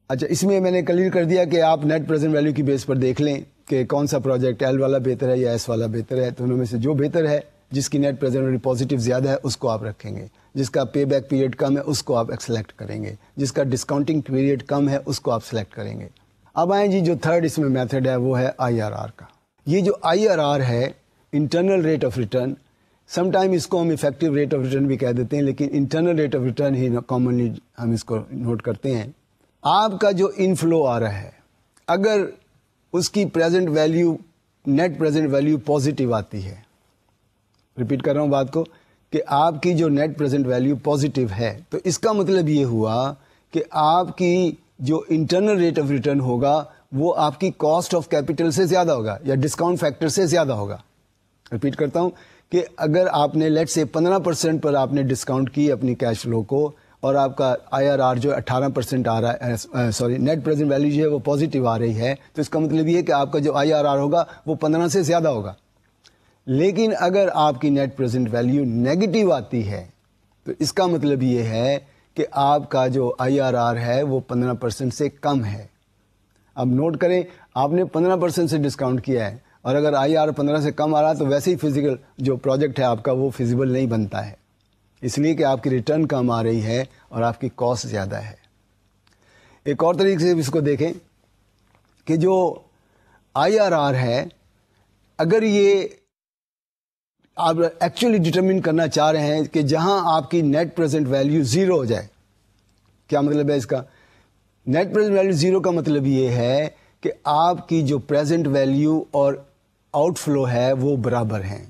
اچھا، اس میں میں نے کلیئر کر دیا کہ آپ نیٹ پریزنٹ ویلیو کی بیس پر دیکھ لیں کہ کون سا پروجیکٹ ایل والا بہتر ہے یا ایس والا بہتر ہے. تو انہوں میں سے جو بہتر ہے، جس کی نیٹ پریزنٹ ویلیو پازیٹیو زیادہ ہے، اس کو آپ رکھیں گے. جس کا پے بیک پیریڈ کم ہے اس کو آپ سلیکٹ کریں گے. جس کا ڈسکاؤنٹنگ پیریڈ کم ہے اس کو آپ سلیکٹ کریں گے. اب آئیں جی جو تھرڈ اس میں میتھڈ ہے وہ ہے آئی آر آر کا. یہ جو آئی آر آر ہے، internal rate of return, some time اس کو ہم افیکٹو ریٹ آف ریٹرن بھی کہہ دیتے ہیں، لیکن internal rate of return he commonly ہم اس کو نوٹ کرتے ہیں. آپ کا جو انفلو آ رہا ہے، اگر اس کی present value, net present value positive آتی ہے، ریپیٹ کر رہا ہوں بات کو، کہ آپ کی جو نیٹ پریزنٹ ویلیو پازیٹیو ہے، تو اس کا مطلب یہ ہوا کہ آپ کی جو انٹرنل ریٹ آف ریٹرن ہوگا وہ آپ کی کاسٹ آف کیپٹل سے زیادہ ہوگا یا ڈسکاؤنٹ فیکٹر سے زیادہ ہوگا. ریپیٹ کرتا ہوں کہ اگر آپ نے لیٹ سے 15% پر آپ نے ڈسکاؤنٹ کی اپنی کیش فلو کو، اور آپ کا آئی آر آر جو 18% آ رہا ہے، سوری نیٹ پریزنٹ ویلیو جو ہے وہ پازیٹیو آ رہی ہے، تو اس کا مطلب یہ ہے کہ آپ کا جو آئی آر آر ہوگا وہ 15 سے زیادہ ہوگا. لیکن اگر آپ کی نیٹ پریزنٹ ویلیو نیگیٹو آتی ہے تو اس کا مطلب یہ ہے کہ آپ کا جو آئی آر آر ہے وہ 15% سے کم ہے. اب نوٹ کریں، آپ نے 15% سے ڈسکاؤنٹ کیا ہے، اور اگر آئی آر 15 سے کم آ رہا تو ویسے ہی فزیکل جو پروجیکٹ ہے آپ کا وہ فیزیبل نہیں بنتا ہے، اس لیے کہ آپ کی ریٹرن کم آ رہی ہے اور آپ کی کاسٹ زیادہ ہے. ایک اور طریقے سے اس کو دیکھیں کہ جو آئی آر آر ہے، اگر یہ آپ ایکچولی ڈٹرمن کرنا چاہ رہے ہیں کہ جہاں آپ کی نیٹ پریزنٹ ویلیو زیرو ہو جائے، کیا مطلب ہے اس کا؟ نیٹ پریزنٹ ویلیو زیرو کا مطلب یہ ہے کہ آپ کی جو پریزنٹ ویلیو اور آؤٹ فلو ہے وہ برابر ہیں،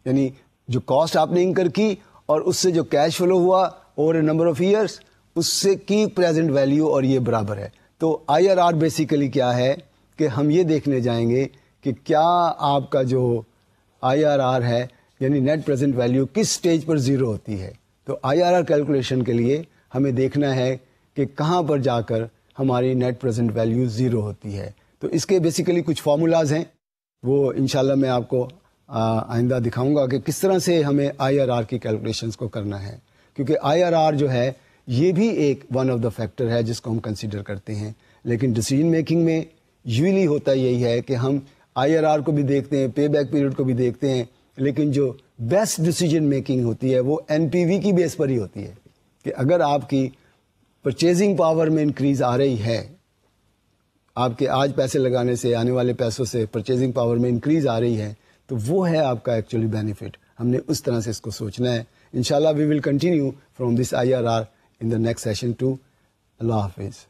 یعنی جو کاسٹ آپ نے انکر کی اور اس سے جو کیش فلو ہوا over a number of years, اس سے کی پریزنٹ ویلیو اور یہ برابر ہے. تو آئی آر آر بیسیکلی کیا ہے کہ ہم یہ دیکھنے جائیں گے کہ کیا آپ کا جو آئی آر آر ہے، یعنی نیٹ پریزنٹ ویلیو، کس سٹیج پر زیرو ہوتی ہے. تو آئی آر آر کیلکولیشن کے لیے ہمیں دیکھنا ہے کہ کہاں پر جا کر ہماری نیٹ پریزنٹ ویلیو زیرو ہوتی ہے. تو اس کے بیسیکلی کچھ فارمولاز ہیں، وہ انشاءاللہ میں آپ کو آئندہ دکھاؤں گا کہ کس طرح سے ہمیں آئی آر آر کی کیلکولیشنز کو کرنا ہے. کیونکہ آئی آر آر جو ہے یہ بھی ایک ون آف دا فیکٹر ہے جس کو ہم کنسیڈر کرتے ہیں. لیکن ڈیسیجن میکنگ میں یوزلی ہوتا یہی ہے کہ ہم آئی آر آر کو بھی دیکھتے ہیں، پے بیک پیریڈ کو بھی دیکھتے ہیں، لیکن جو بیسٹ ڈیسیجن میکنگ ہوتی ہے وہ این پی وی کی بیس پر ہی ہوتی ہے. کہ اگر آپ کی پرچیزنگ پاور میں انکریز آ رہی ہے، آپ کے آج پیسے لگانے سے آنے والے پیسوں سے پرچیزنگ پاور میں انکریز آ رہی ہے، تو وہ ہے آپ کا ایکچولی بینیفٹ. ہم نے اس طرح سے اس کو سوچنا ہے. انشاءاللہ we will continue from this I R R in the next session too. Allah Hafiz.